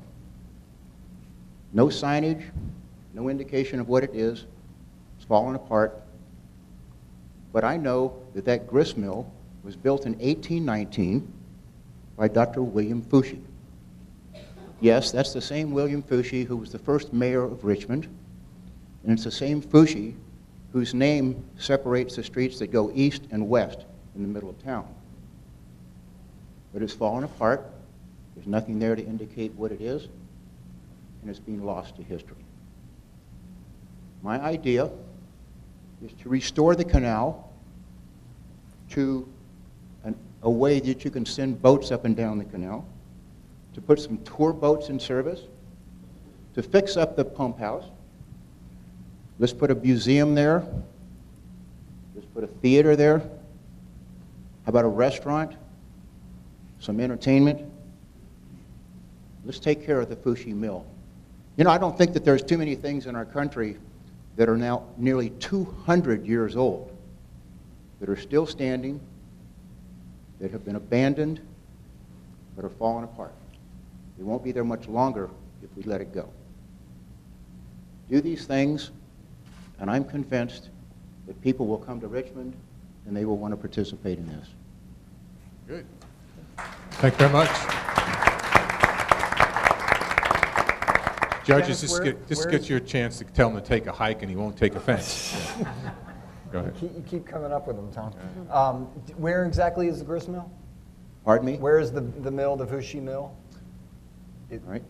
No signage, no indication of what it is. It's fallen apart. But I know that that grist mill was built in 1819 by Dr. William Foushee. Yes, that's the same William Foushee who was the first mayor of Richmond, and it's the same Foushee whose name separates the streets that go east and west in the middle of town. But it's fallen apart. There's nothing there to indicate what it is, and it's been lost to history. My idea is to restore the canal to a way that you can send boats up and down the canal, to put some tour boats in service, to fix up the pump house. Let's put a museum there. Let's put a theater there. How about a restaurant? Some entertainment? Let's take care of the Foushee Mill. You know, I don't think that there's too many things in our country that are now nearly 200 years old that are still standing, that have been abandoned, that are falling apart. It won't be there much longer if we let it go. Do these things, and I'm convinced that people will come to Richmond and they will want to participate in this. Good. Thank you very much. Judges, this gets you a chance to tell him to take a hike and he won't take offense. Yeah. Go ahead. You keep coming up with them, Tom. Where exactly is the grist mill? Pardon me? Where is the mill, the Foushee Mill? All right.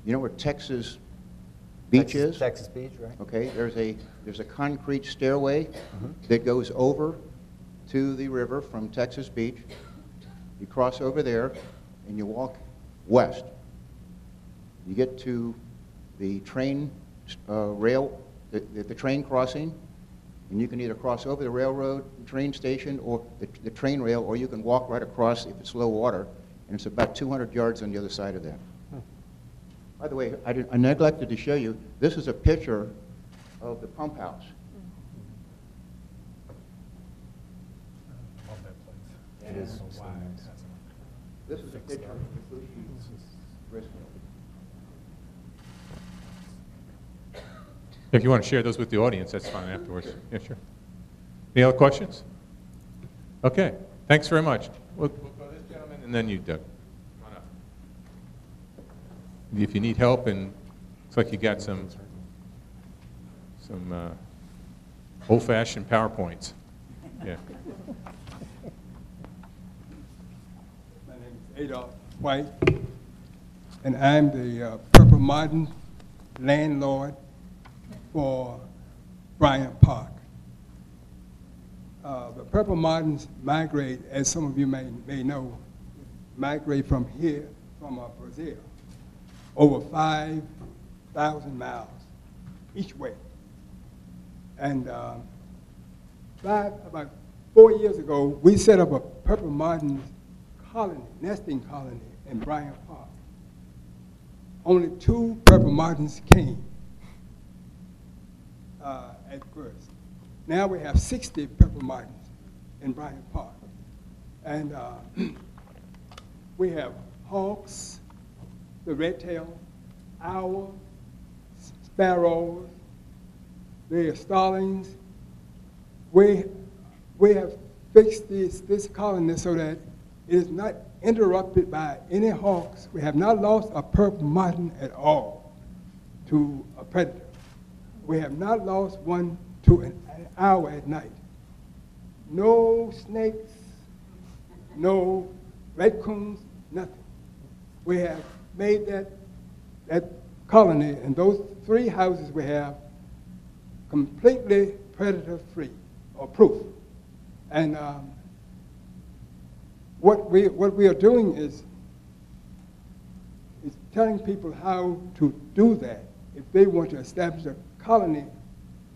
You know where Texas Beach is? Texas Beach, right. Okay, there's a concrete stairway that goes over to the river from Texas Beach. You cross over there and you walk west. You get to the train the train crossing, and you can either cross over the railroad train station or the train rail, or you can walk right across if it's low water, and it's about 200 yards on the other side of that. By the way, I neglected to show you, this is a picture of the pump house. Love that place. It is. Wow. This is a picture of the Bushy gristmill. If you want to share those with the audience, that's fine afterwards. Yeah, sure. Any other questions? Okay, thanks very much. We'll go to this gentleman and then you, Doug. Come on up. If you need help, and looks like you got some old-fashioned PowerPoints. Yeah. My name is Adolph White, and I'm the Purple Mountain landlord for Bryant Park. The Purple Mountains migrate, as some of you may know, migrate from here, from Brazil, over 5,000 miles each way. And about 4 years ago, we set up a Purple Mountains colony, nesting colony in Bryant Park. Only 2 Purple Mountains came at first. Now we have 60 Purple Mountains in Bryant Park. And we have hawks, the red-tailed owl, sparrows, the starlings. We have fixed this colony so that it is not interrupted by any hawks. We have not lost a Purple Mountain at all to a predator. We have not lost one to an hour at night. No snakes, no raccoons, nothing. We have made that colony and those 3 houses we have completely predator-free or proof. And what we are doing is telling people how to do that if they want to establish a colony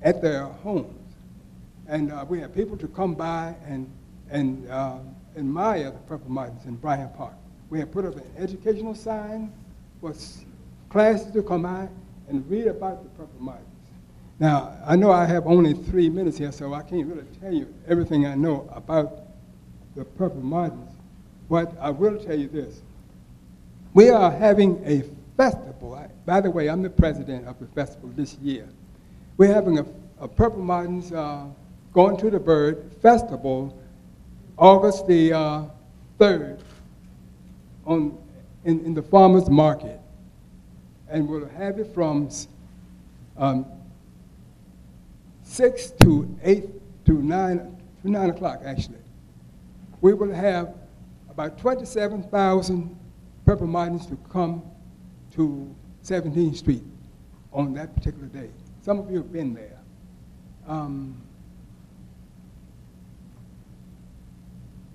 at their homes. And we have people to come by and admire the Purple Mountains in Bryant Park. We have put up an educational sign for classes to come by and read about the Purple Mountains. Now, I know I have only 3 minutes here, so I can't really tell you everything I know about the Purple Mountains, but I will tell you this. We are having a festival. By the way, I'm the president of the festival this year. We're having a Purple Mountains Going to the Bird Festival, August the 3rd, in the farmers market. And we'll have it from 6 to 8 to 9 o'clock, actually. We will have about 27,000 Purple Mountains to come to 17th Street on that particular day. Some of you have been there.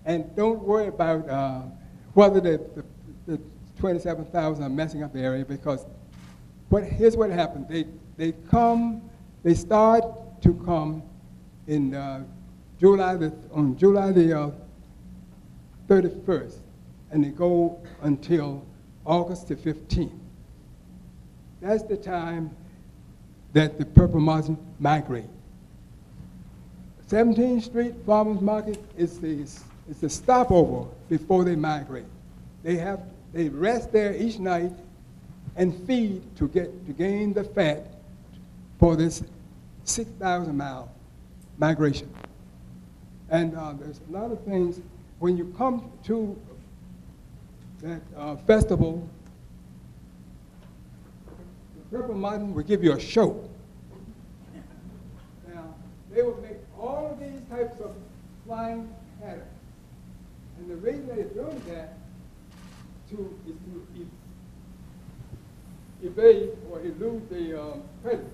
And don't worry about whether the 27,000 are messing up the area, because here's what happened. They start to come in on July the 31st, and they go until August the 15th. That's the time that the Purple Mountains migrate. 17th Street Farmers Market is the stopover before they migrate. They rest there each night and feed to gain the fat for this 6,000-mile migration. And there's a lot of things. When you come to that festival, the Purple Mountain will give you a show. Now, they will make all of these types of flying patterns. And the reason they're doing that is to evade or elude the predator.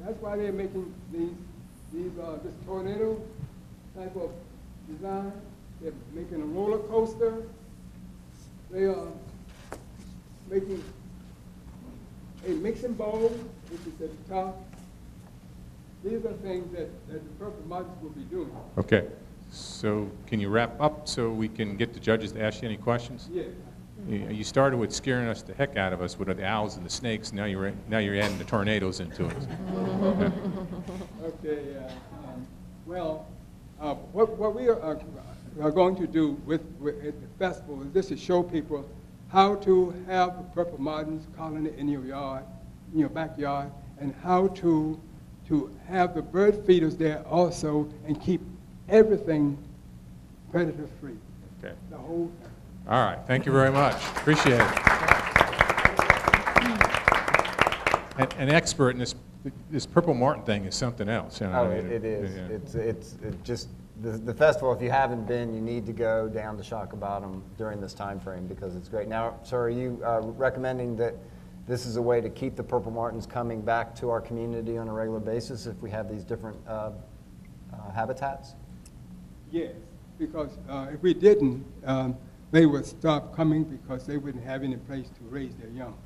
That's why they're making this tornado type of design. They're making a roller coaster. They are making a mixing bowl, which is at the top. These are things that the Purple Mountains will be doing. Okay. So can you wrap up so we can get the judges to ask you any questions? Yeah. You started with scaring us the heck out of us with the owls and the snakes. Now you're adding the tornadoes into it. Okay. Well, what we are we are going to do at the festival is just to show people how to have a Purple Martins colony in your yard, in your backyard, and how to have the bird feeders there also and keep everything predator-free. Okay. The whole thing. All right. Thank you very much. Appreciate it. An expert in this Purple Martin thing is something else. You know, Oh, it is. Yeah. It's just the festival. If you haven't been, you need to go down to Shakabottom during this time frame because it's great. Now, sir, are you recommending that this is a way to keep the Purple Martins coming back to our community on a regular basis if we have these different habitats? Yes, because if we didn't, they would stop coming because they wouldn't have any place to raise their young.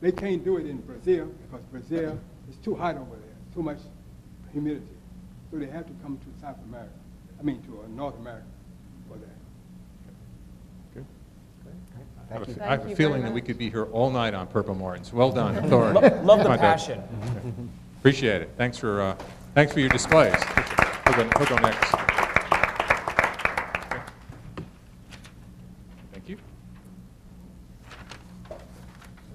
They can't do it in Brazil because Brazil is too hot over there, too much humidity. So they have to come to South America, to North America for that. Good. Thank you. I have a feeling that we could be here all night on Purple Martins. Well done, authority. Love the Come on, Doug. passion. Appreciate it. Thanks for your displays. We'll go next. Okay. Thank you.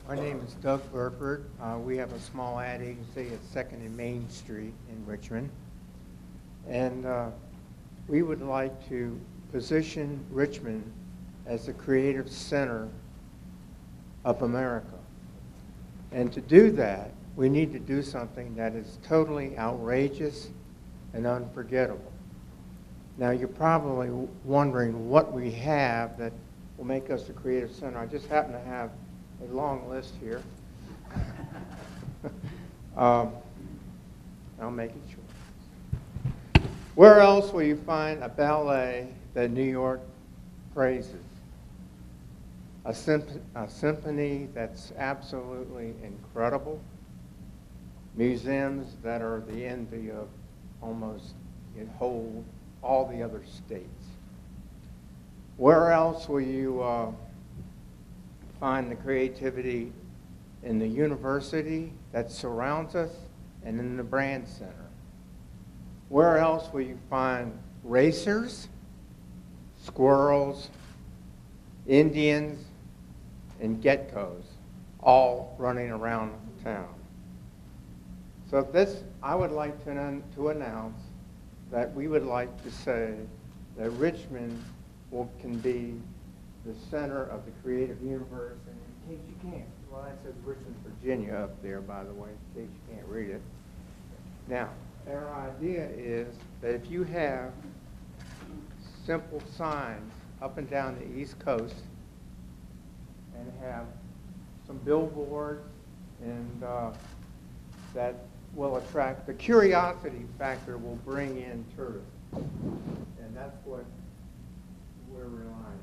My name is Doug Burford. We have a small ad agency at 2nd and Main Street in Richmond. And we would like to position Richmond as the creative center of America. And to do that, we need to do something that is totally outrageous and unforgettable. Now, you're probably wondering what we have that will make us a creative center. I just happen to have a long list here. I'll make it short. Where else will you find a ballet that New York praises? A symphony that's absolutely incredible. Museums that are the envy of almost all the other states. Where else will you find the creativity in the university that surrounds us and in the Brand Center? Where else will you find racers, squirrels, Indians, and geckos all running around town? So I would like to announce that we would like to say that Richmond can be the center of the creative universe. And in case you can't, well, that says Richmond, Virginia up there, by the way, in case you can't read it. Now, our idea is that if you have simple signs up and down the East Coast and have some billboards and that will attract, the curiosity factor will bring in tourists. And that's what we're relying on.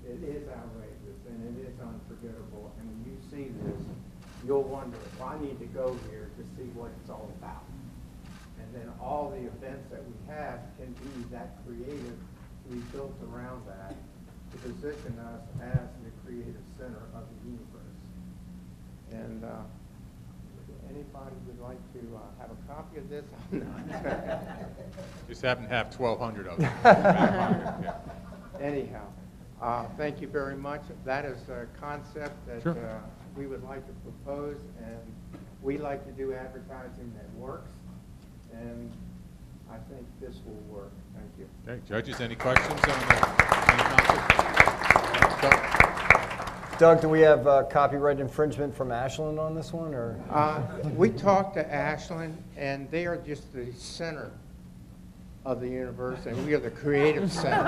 It is outrageous and it is unforgettable. And when you see this, you'll wonder, well, I need to go here to see what it's all about. And then all the events that we have can be that creative, to be built around that, to position us as the creative center of the universe. And anybody would like to have a copy of this? Just happen to have 1,200 of them. Yeah. Anyhow, thank you very much. That is a concept that Sure. We would like to propose, and we like to do advertising that works, and I think this will work. Thank you. Okay, judges, any questions on the concept? Doug, do we have copyright infringement from Ashland on this one, or? We talked to Ashland, and they are just the center of the universe, and we are the creative center.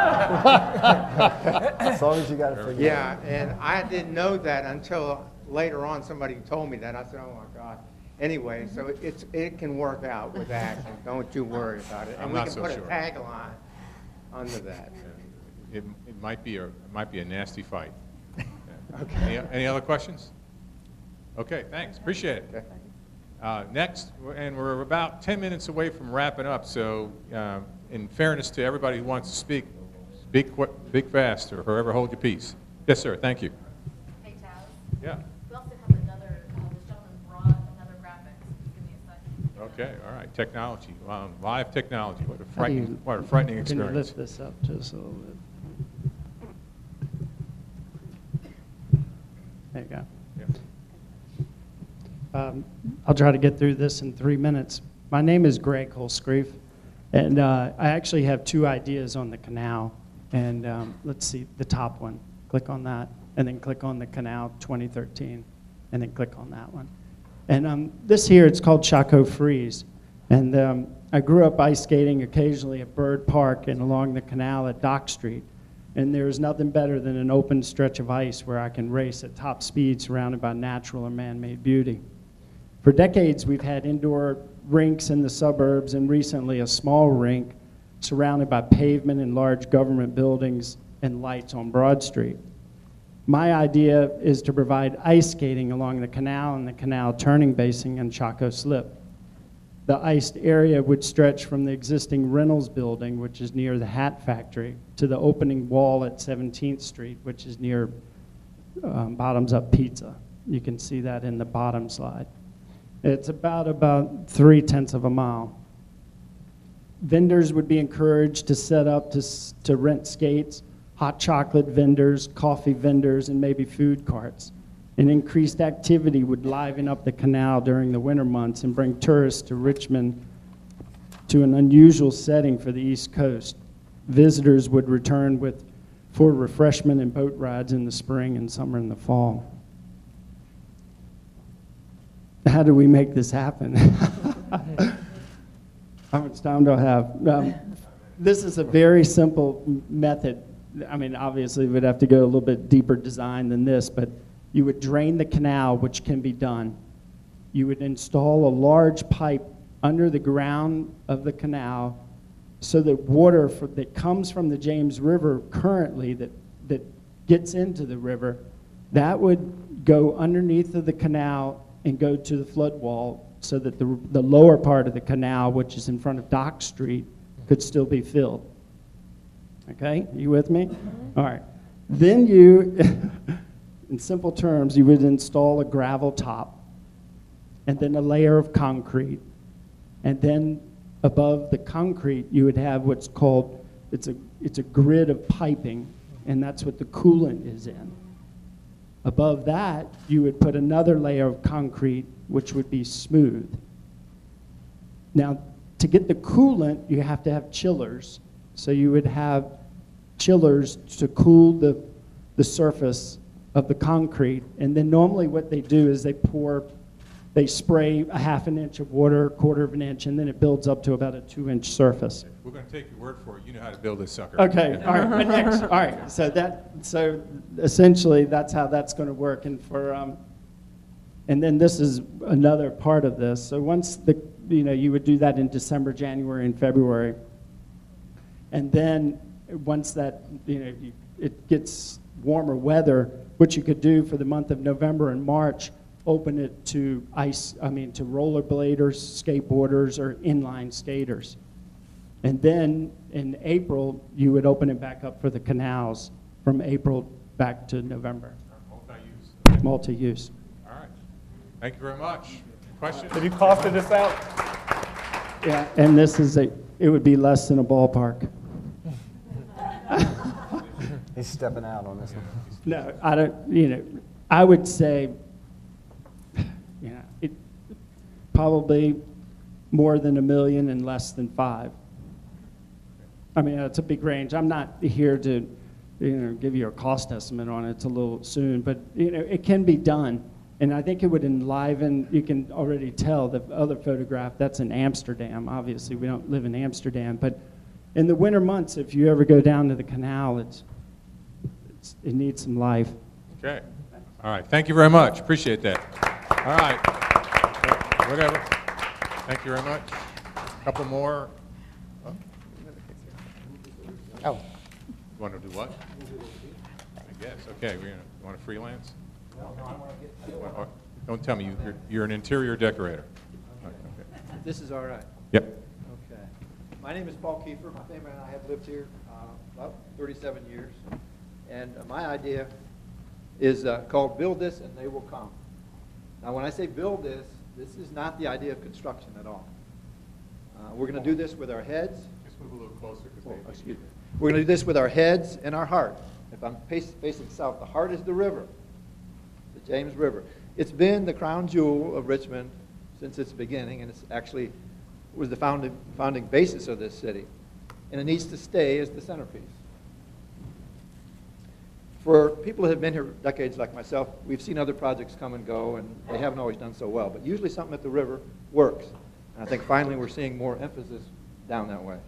As long as you got it figured out. Yeah, and I didn't know that until later on somebody told me that. I said, oh my God. Anyway, so it can work out with Ashland. Don't you worry about it. And I'm we not can so put sure. a tagline under that. It might be a nasty fight. Okay. Any other questions? Okay, thanks. Appreciate it. Okay. Next, and we're about 10 minutes away from wrapping up, so in fairness to everybody who wants to speak fast, or whoever hold your peace. Yes, sir. Thank you. Hey, Chaz. Yeah. We also have another, this gentleman brought another graphic. Just give me a second. Okay, all right. Technology, live technology. What a frightening Can you experience. lift this up just a little bit? go. Yeah. I'll try to get through this in 3 minutes. My name is Greg Holscreeve, and I actually have 2 ideas on the canal. And let's see, the top one, click on that, and then click on the canal 2013, and then click on that one. And this here, it's called Chaco Freeze. And I grew up ice skating occasionally at Bird Park and along the canal at Dock Street. And there's nothing better than an open stretch of ice where I can race at top speed surrounded by natural or man-made beauty. For decades, we've had indoor rinks in the suburbs and recently a small rink surrounded by pavement and large government buildings and lights on Broad Street. My idea is to provide ice skating along the canal and the canal turning basin and Chaco Slip. The iced area would stretch from the existing Reynolds building, which is near the hat factory, to the opening wall at 17th Street, which is near Bottoms Up Pizza. You can see that in the bottom slide. It's about 3/10 of a mile. Vendors would be encouraged to set up to rent skates, hot chocolate vendors, coffee vendors, and maybe food carts. And increased activity would liven up the canal during the winter months and bring tourists to Richmond to an unusual setting for the East Coast. Visitors would return for refreshment and boat rides in the spring and summer and the fall. How do we make this happen? How much time do I have? This is a very simple method. I mean, obviously, we'd have to go a little bit deeper design than this, but you would drain the canal, which can be done. You would install a large pipe under the ground of the canal so that water that comes from the James River currently that gets into the river, that would go underneath of the canal and go to the flood wall so that the lower part of the canal, which is in front of Dock Street, could still be filled. Okay, you with me? All right. Then you, in simple terms, you would install a gravel top and then a layer of concrete. And then above the concrete, you would have what's called, it's a grid of piping, and that's what the coolant is in. Above that, you would put another layer of concrete, which would be smooth. Now, to get the coolant, you have to have chillers. So you would have chillers to cool the surface of the concrete. And then normally what they do is they spray a 1/2 inch of water, 1/4 of an inch, and then it builds up to about a 2-inch surface. We're going to take your word for it. You know how to build this sucker. Okay, all right, next. All right, so essentially that's how that's going to work. And then this is another part of this. So once you would do that in December, January, and February. And then once that, it gets warmer weather, what you could do for the month of November and March, open it to to rollerbladers, skateboarders, or inline skaters. And then in April, you would open it back up for the canals from April back to November. Multi-use. Multi-use. All right. Thank you very much. Questions? Have you costed this out? Yeah, and it would be less than a ballpark. He's stepping out on this one. No, I don't, I would say, it probably more than $1 million and less than $5 million. I mean, it's a big range. I'm not here to, give you a cost estimate on it. It's a little soon, but it can be done. And I think it would enliven, you can already tell the other photograph, that's in Amsterdam. Obviously, we don't live in Amsterdam, but in the winter months, if you ever go down to the canal, it needs some life. Okay. All right. Thank you very much. Appreciate that. All right. Whatever. Thank you very much. A couple more. Oh. You want to do what? I guess. Okay. You want to freelance? Don't tell me you're an interior decorator. Okay. This is all right. Yep. Okay. My name is Paul Kiefer. My family and I have lived here about 37 years. And my idea is called Build This and They Will Come. Now, when I say build this, this is not the idea of construction at all. We're going to do this with our heads. Just move a little closer. Excuse me. We're going to do this with our heads and our heart. If I'm facing south, the heart is the river. the James River. It's been the crown jewel of Richmond since its beginning, and it's actually was the founding basis of this city. And it needs to stay as the centerpiece. For people that have been here decades like myself, we've seen other projects come and go, and they haven't always done so well. But usually something at the river works. And I think finally we're seeing more emphasis down that way.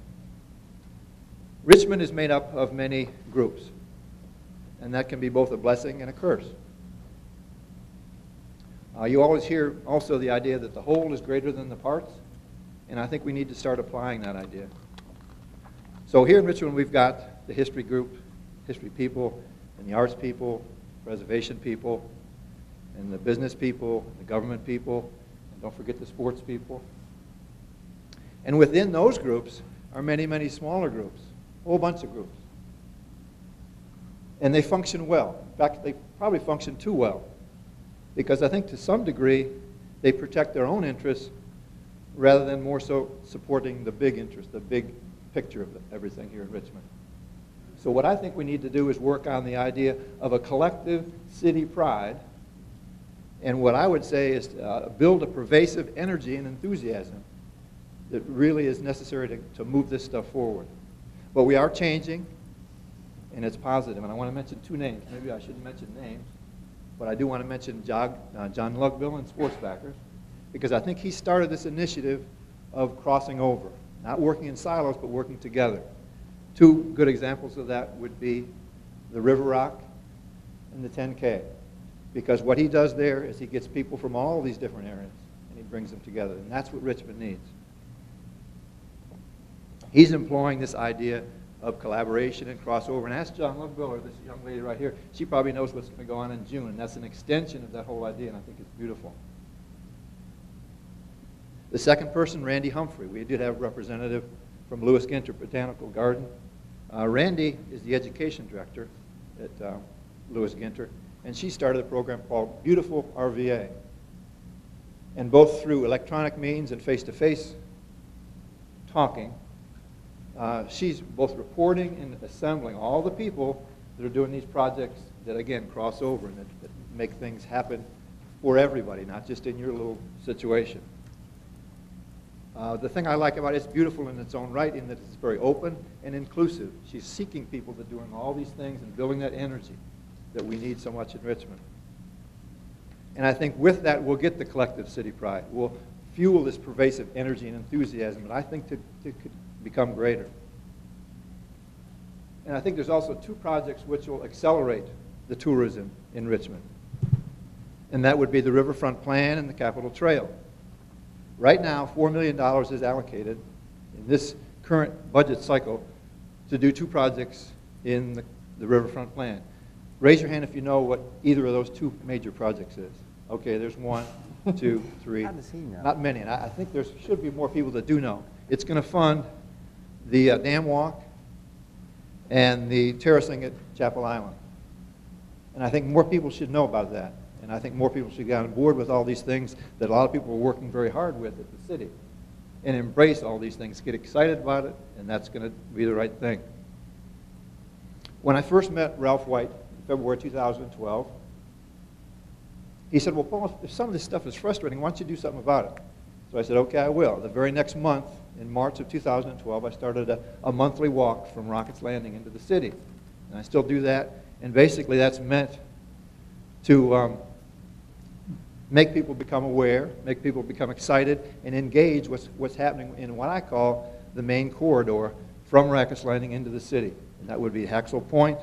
Richmond is made up of many groups, and that can be both a blessing and a curse. You always hear also the idea that the whole is greater than the parts, and I think we need to start applying that idea. So here in Richmond, we've got the history group, history people, and the arts people, preservation people, and the business people, and the government people, and don't forget the sports people. And within those groups are many, many smaller groups, a whole bunch of groups. And they function well. In fact, they probably function too well, because I think to some degree they protect their own interests rather than more so supporting the big interest, the big picture of everything here in Richmond. So what I think we need to do is work on the idea of a collective city pride, and what I would say is build a pervasive energy and enthusiasm that really is necessary to move this stuff forward. But we are changing, and it's positive. And I want to mention two names. Maybe I shouldn't mention names, but I do want to mention Jon Lugville and Sports Backers, because I think he started this initiative of crossing over, not working in silos, but working together. Two good examples of that would be the River Rock and the 10K, because what he does there is he gets people from all these different areas, and he brings them together, and that's what Richmond needs. He's employing this idea of collaboration and crossover, and ask Jon Lugville, or this young lady right here, she probably knows what's going to go on in June, and that's an extension of that whole idea, and I think it's beautiful. The second person, Randy Humphrey. We did have a representative from Lewis Ginter Botanical Garden. Randy is the education director at Lewis Ginter, and she started a program called Beautiful RVA. And both through electronic means and face-to-face talking, she's both reporting and assembling all the people that are doing these projects that, again, cross over and that make things happen for everybody, not just in your little situation. The thing I like about it, it's beautiful in its own right in that it's very open and inclusive. She's seeking people that are doing all these things and building that energy that we need so much in Richmond. And I think with that, we'll get the collective city pride. We'll fuel this pervasive energy and enthusiasm that I think could become greater. And I think there's also two projects which will accelerate the tourism in Richmond. And that would be the Riverfront Plan and the Capitol Trail. Right now, $4 million is allocated in this current budget cycle to do two projects in the Riverfront Plan. Raise your hand if you know what either of those two major projects is. Okay, there's 1, 2, 3. How does he know? Not many, and I think there should be more people that do know. It's going to fund the dam walk and the terracing at Chapel Island. And I think more people should know about that. And I think more people should get on board with all these things that a lot of people are working very hard with at the city and embrace all these things, get excited about it, and that's going to be the right thing. When I first met Ralph White in February 2012, he said, well, Paul, if some of this stuff is frustrating, why don't you do something about it? So I said, okay, I will. The very next month, in March of 2012, I started a monthly walk from Rockets Landing into the city. And I still do that, and basically that's meant to make people become aware, make people become excited, and engage what's happening in what I call the main corridor from Rockets Landing into the city. And that would be Haxel Point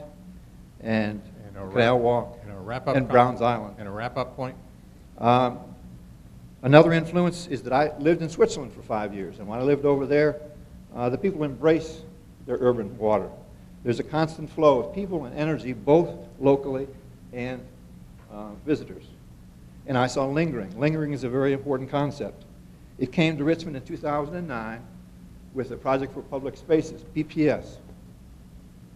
and Canal Walk and Browns Island. And a wrap-up point? Another influence is that I lived in Switzerland for 5 years, and when I lived over there, the people embrace their urban water. There's a constant flow of people and energy, both locally and visitors. And I saw lingering. Lingering is a very important concept. It came to Richmond in 2009 with a project for public spaces, PPS.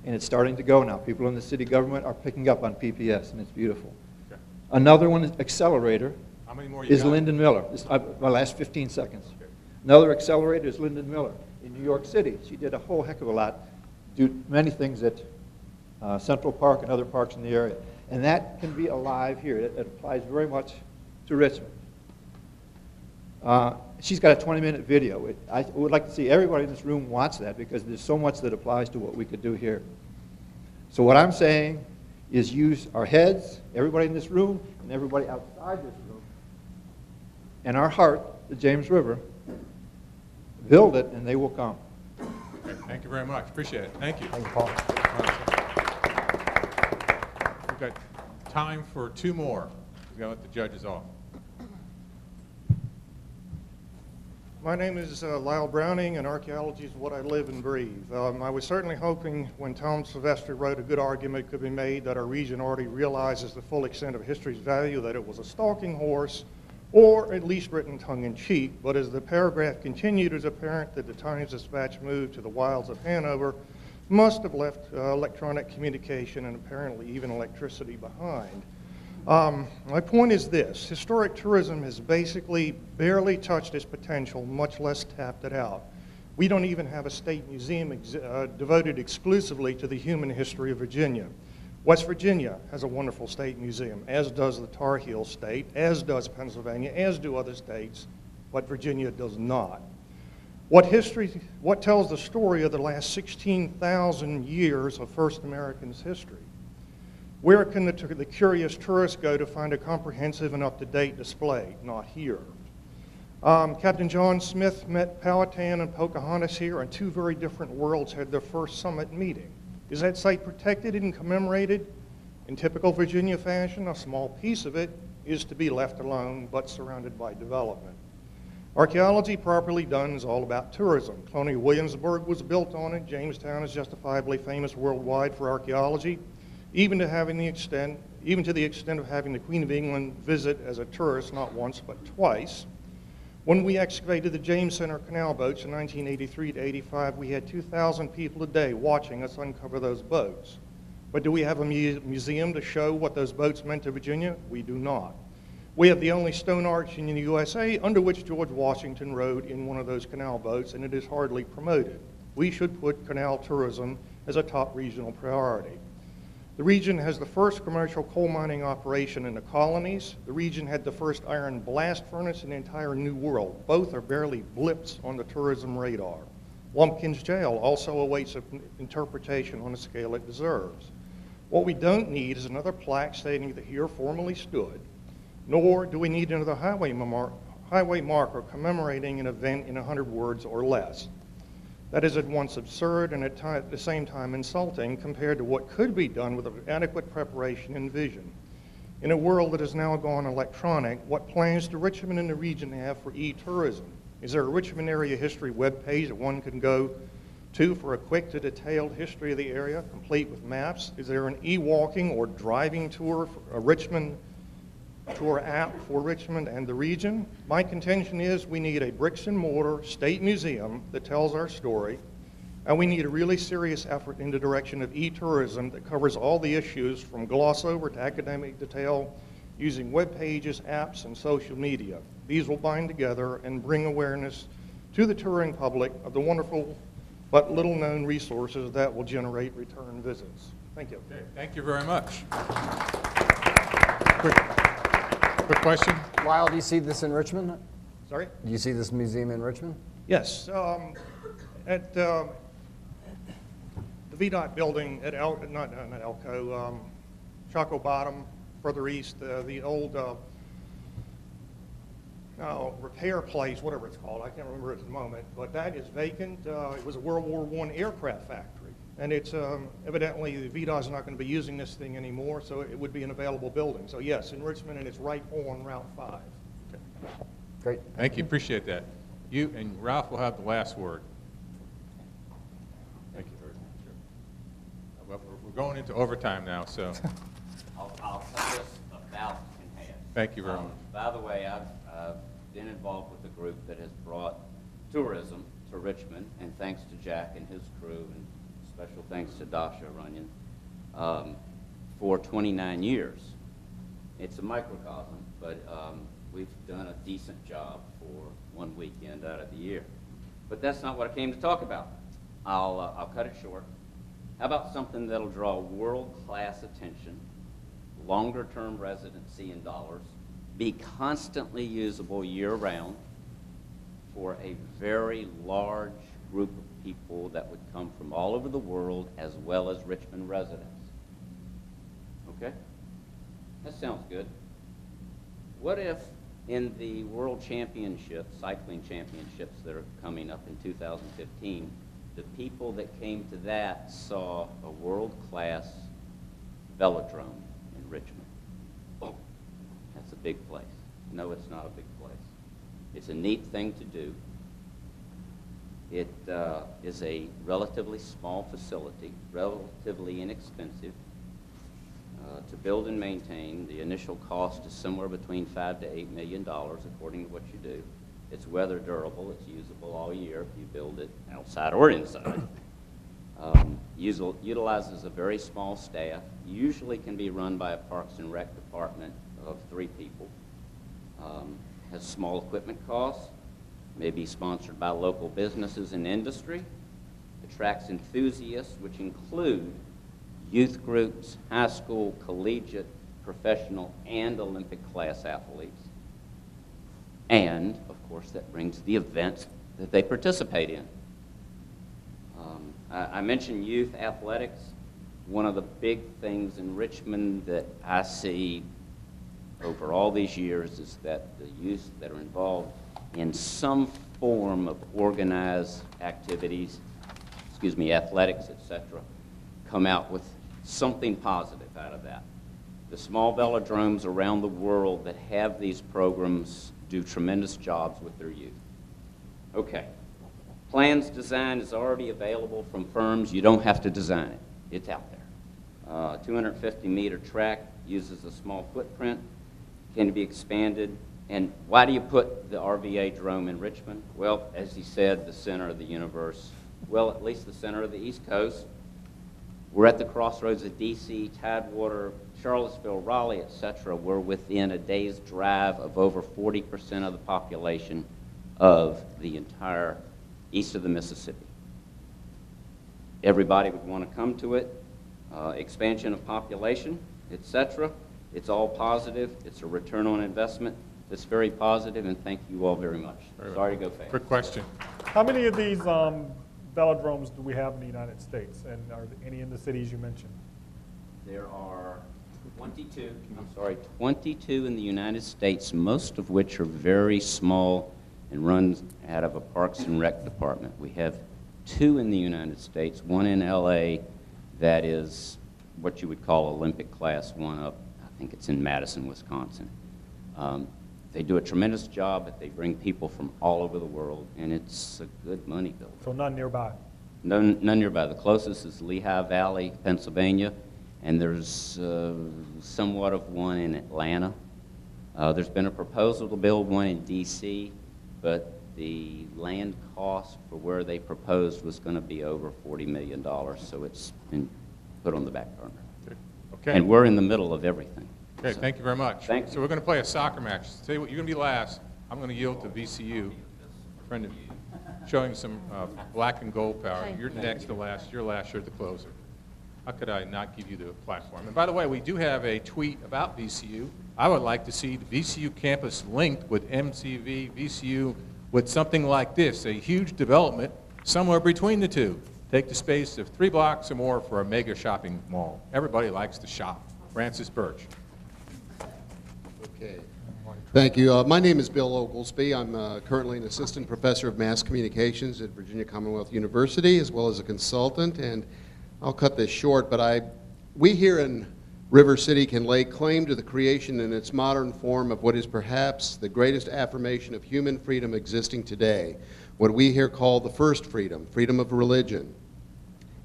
And it's starting to go now. People in the city government are picking up on PPS, and it's beautiful. Okay. Another one is Accelerator. How many more you is got? Lyndon Miller. My last 15 seconds. Okay. Another accelerator is Lyndon Miller in New York City. She did a whole heck of a lot, do many things at Central Park and other parks in the area. And that can be alive here. It applies very much to Richmond. She's got a 20-minute video. I would like to see everybody in this room watch that because there's so much that applies to what we could do here. So what I'm saying is use our heads, everybody in this room, and everybody outside this room, and our heart, the James River, build it, and they will come. Okay, thank you very much. Appreciate it. Thank you. Thank you, Paul. We've got time for two more. We've got to let the judges off. My name is Lyle Browning, and archaeology is what I live and breathe. I was certainly hoping when Tom Sylvester wrote a good argument could be made that our region already realizes the full extent of history's value, that it was a stalking horse, or at least written tongue-in-cheek. But as the paragraph continued, it was apparent that the Times-Dispatch move to the wilds of Hanover must have left electronic communication and apparently even electricity behind. My point is this: historic tourism has basically barely touched its potential, much less tapped it out. We don't even have a state museum devoted exclusively to the human history of Virginia. West Virginia has a wonderful state museum, as does the Tar Heel State, as does Pennsylvania, as do other states, but Virginia does not. What tells the story of the last 16,000 years of first Americans' history? Where can the curious tourist go to find a comprehensive and up-to-date display? Not here. Captain John Smith met Powhatan and Pocahontas here, and two very different worlds had their first summit meeting. Is that site protected and commemorated? In typical Virginia fashion, a small piece of it is to be left alone, but surrounded by development. Archaeology properly done is all about tourism. Colonial Williamsburg was built on it. Jamestown is justifiably famous worldwide for archaeology, even to the extent of having the Queen of England visit as a tourist not once but twice. When we excavated the James Center canal boats in 1983 to 85, we had 2,000 people a day watching us uncover those boats. But do we have a museum to show what those boats meant to Virginia? We do not. We have the only stone arch in the USA under which George Washington rode in one of those canal boats, and it is hardly promoted. We should put canal tourism as a top regional priority. The region has the first commercial coal mining operation in the colonies. The region had the first iron blast furnace in the entire New World. Both are barely blips on the tourism radar. Lumpkin's Jail also awaits interpretation on a scale it deserves. What we don't need is another plaque stating that here formerly stood, nor do we need another highway marker commemorating an event in 100 words or less. That is at once absurd and at the same time insulting compared to what could be done with adequate preparation and vision. In a world that has now gone electronic, what plans do Richmond and the region have for e-tourism? Is there a Richmond area history webpage that one can go to for a quick to detailed history of the area, complete with maps? Is there an e-walking or driving tour, a Richmond tour app for Richmond and the region? My contention is we need a bricks and mortar state museum that tells our story, and we need a really serious effort in the direction of e-tourism that covers all the issues from gloss over to academic detail using web pages, apps, and social media. These will bind together and bring awareness to the touring public of the wonderful but little known resources that will generate return visits. Thank you. Okay, thank you very much. Quick question. Lyle, do you see this in Richmond? Sorry? Do you see this museum in Richmond? Yes. At the VDOT building at not Elko, Chaco Bottom, further east, the old repair place, whatever it's called, I can't remember it at the moment, but that is vacant. It was a World War I aircraft factory. And it's evidently the VDOT is not going to be using this thing anymore, so it would be an available building. So yes, in Richmond, and it's right on Route 5. Okay. Great. Thank you. Appreciate that. You and Ralph will have the last word. Thank you very much. Well, we're going into overtime now, so. I'll cut this about in half. Thank you very much. By the way, I've been involved with a group that has brought tourism to Richmond, and thanks to Jack and his crew, and special thanks to Dasha Runyon, for 29 years. It's a microcosm, but we've done a decent job for one weekend out of the year. But that's not what I came to talk about. I'll cut it short. How about something that'll draw world-class attention longer-term residency in dollars, be constantly usable year-round for a very large group of people that would come from all over the world as well as Richmond residents. Okay? That sounds good. What if in the World Championships, cycling championships that are coming up in 2015, the people that came to that saw a world-class velodrome in Richmond? Oh, that's a big place. No, it's not a big place. It's a neat thing to do. It is a relatively small facility, relatively inexpensive to build and maintain. The initial cost is somewhere between $5 to $8 million, according to what you do. It's weather durable. It's usable all year if you build it outside or inside. Utilizes a very small staff. Usually can be run by a Parks and Rec department of 3 people. Has small equipment costs. May be sponsored by local businesses and industry. Attracts enthusiasts, which include youth groups, high school, collegiate, professional, and Olympic class athletes. And, of course, that brings the events that they participate in. I mentioned youth athletics. One of the big things in Richmond that I see over all these years is that the youth that are involved in some form of organized activities, athletics, etc., come out with something positive out of that. The small velodromes around the world that have these programs do tremendous jobs with their youth. Okay. Plans design is already available from firms. You don't have to design it. It's out there. 250-meter track uses a small footprint, can be expanded. And why do you put the RVA drome in Richmond? Well, as he said, the center of the universe. Well, at least the center of the East Coast. We're at the crossroads of D.C., Tidewater, Charlottesville, Raleigh, etc. We're within a day's drive of over 40% of the population of the entire east of the Mississippi. Everybody would want to come to it. Expansion of population, etc. It's all positive. It's a return on investment that's very positive, and thank you all very much. Sorry to go fast. Quick question. How many of these velodromes do we have in the United States, and are there any in the cities you mentioned? There are 22 in the United States, most of which are very small and run out of a Parks and Rec department. We have 2 in the United States, one in LA that is what you would call Olympic class, one up, I think it's in Madison, Wisconsin. They do a tremendous job, but they bring people from all over the world, and it's a good money builder. So none nearby? None nearby. The closest is Lehigh Valley, Pennsylvania, and there's somewhat of one in Atlanta. There's been a proposal to build one in D.C., but the land cost for where they proposed was going to be over $40 million, so it's been put on the back burner. Okay. And we're in the middle of everything. Okay, So, thank you very much. thank you. So we're going to play a soccer match. Tell you what, you're going to be last. I'm going to yield to VCU. Friend of showing some black and gold power. You're next to last. You're last. You're the closer. How could I not give you the platform? And by the way, we do have a tweet about VCU. I would like to see the VCU campus linked with MCV, VCU, with something like this, a huge development somewhere between the two. Take the space of 3 blocks or more for a mega shopping mall. Everybody likes to shop. Francis Birch. Okay. Thank you. My name is Bill Oglesby. I'm currently an assistant professor of mass communications at Virginia Commonwealth University, as well as a consultant. And I'll cut this short, but we here in River City can lay claim to the creation in its modern form of what is perhaps the greatest affirmation of human freedom existing today, what we here call the first freedom, freedom of religion.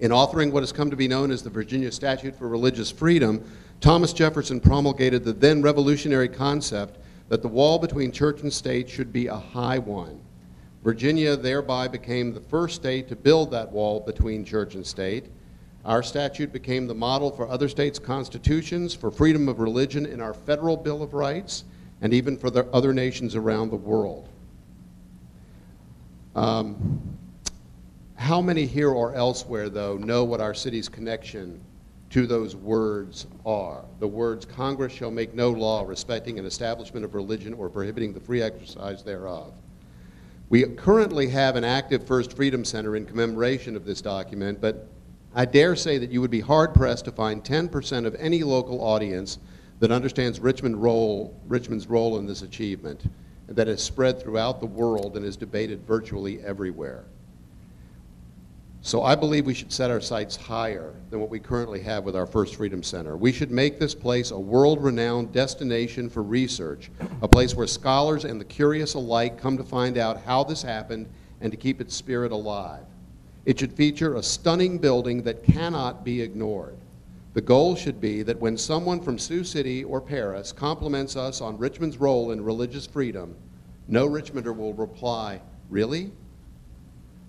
In authoring what has come to be known as the Virginia Statute for Religious Freedom, Thomas Jefferson promulgated the then revolutionary concept that the wall between church and state should be a high one. Virginia thereby became the first state to build that wall between church and state. Our statute became the model for other states' constitutions, for freedom of religion in our federal Bill of Rights, and even for the other nations around the world. How many here or elsewhere, though, know what our city's connection to those words are. The words, Congress shall make no law respecting an establishment of religion or prohibiting the free exercise thereof. We currently have an active First Freedom Center in commemoration of this document, but I dare say that you would be hard-pressed to find 10% of any local audience that understands Richmond's role in this achievement, that is spread throughout the world and is debated virtually everywhere. So I believe we should set our sights higher than what we currently have with our First Freedom Center. We should make this place a world-renowned destination for research, a place where scholars and the curious alike come to find out how this happened and to keep its spirit alive. It should feature a stunning building that cannot be ignored. The goal should be that when someone from Sioux City or Paris compliments us on Richmond's role in religious freedom, no Richmonder will reply, "Really?"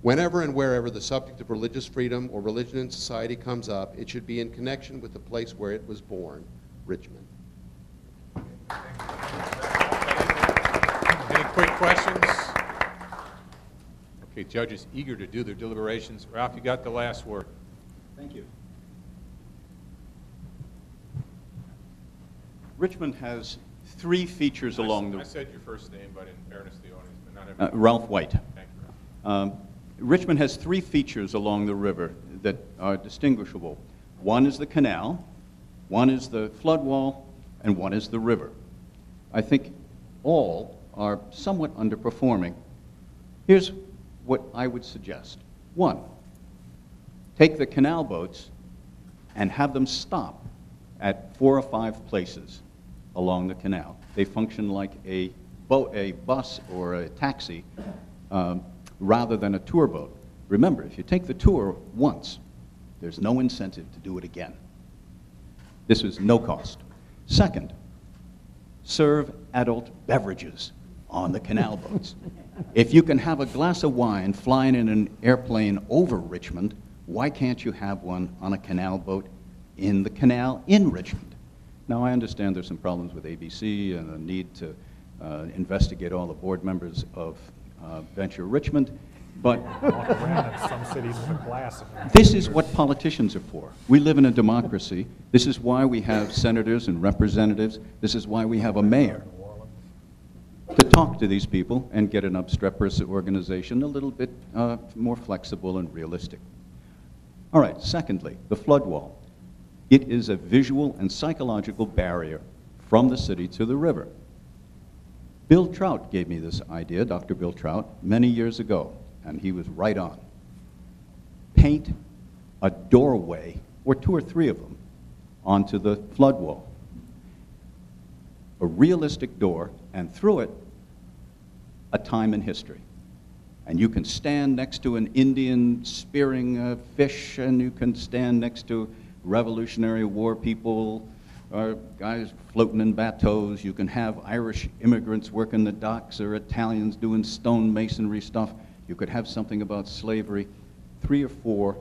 Whenever and wherever the subject of religious freedom or religion in society comes up, it should be in connection with the place where it was born, Richmond. Any quick questions? Okay, judges eager to do their deliberations. Ralph, you got the last word. Thank you. Richmond has three features along the... I said your first name, but in fairness to the audience, but not everyone. Ralph White. Thank you, Ralph. Richmond has three features along the river that are distinguishable. One is the canal, one is the flood wall, and one is the river. I think all are somewhat underperforming. Here's what I would suggest. One, take the canal boats and have them stop at 4 or 5 places along the canal. They function like a boat, a bus or a taxi, rather than a tour boat. Remember, if you take the tour once, there's no incentive to do it again. This is no cost. Second, serve adult beverages on the canal boats. If you can have a glass of wine flying in an airplane over Richmond, why can't you have one on a canal boat in the canal in Richmond? Now, I understand there's some problems with ABC and a need to investigate all the board members of Venture Richmond, but some cities with a glass. This is what politicians are for. We live in a democracy. This is why we have senators and representatives. This is why we have a mayor. To talk to these people and get an obstreperous organization a little bit more flexible and realistic. All right, secondly, the flood wall. It is a visual and psychological barrier from the city to the river. Bill Trout gave me this idea, Dr. Bill Trout, many years ago, and he was right on. Paint a doorway, or 2 or 3 of them, onto the flood wall. A realistic door, and through it, a time in history. And you can stand next to an Indian spearing a fish, and you can stand next to Revolutionary War people, or guys floating in bateaus. You can have Irish immigrants working the docks, or Italians doing stone masonry stuff. You could have something about slavery. 3 or 4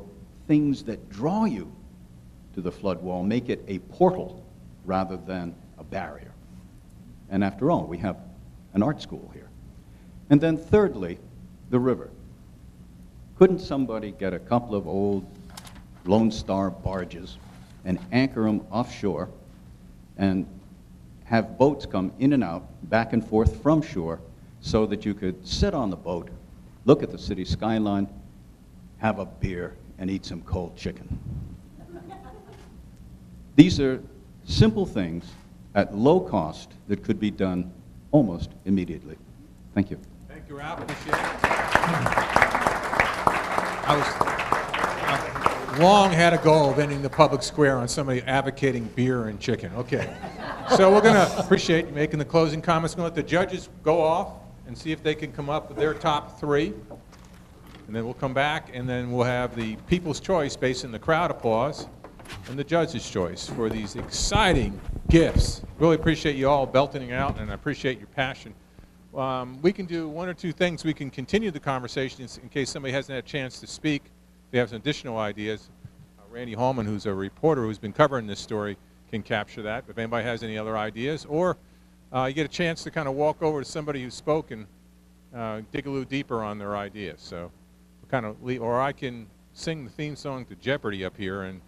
things that draw you to the flood wall, make it a portal rather than a barrier. And after all, we have an art school here. And then thirdly, the river. Couldn't somebody get a couple of old Lone Star barges and anchor them offshore and have boats come in and out, back and forth from shore, so that you could sit on the boat, look at the city skyline, have a beer, and eat some cold chicken? These are simple things at low cost that could be done almost immediately. Thank you. Thank you, Ralph. Appreciate it. I long had a goal of ending the public square on somebody advocating beer and chicken. Okay. So we're going to appreciate you making the closing comments. We're going to let the judges go off and see if they can come up with their top 3. And then we'll come back, and then we'll have the people's choice based on the crowd applause and the judge's choice for these exciting gifts. Really appreciate you all belting it out, and I appreciate your passion. We can do 1 or 2 things. We can continue the conversation in case somebody hasn't had a chance to speak. They have some additional ideas. Randy Hallman, who's a reporter who's been covering this story, can capture that. If anybody has any other ideas, or you get a chance to kind of walk over to somebody who spoke and dig a little deeper on their ideas. So, kind of, or I can sing the theme song to Jeopardy up here and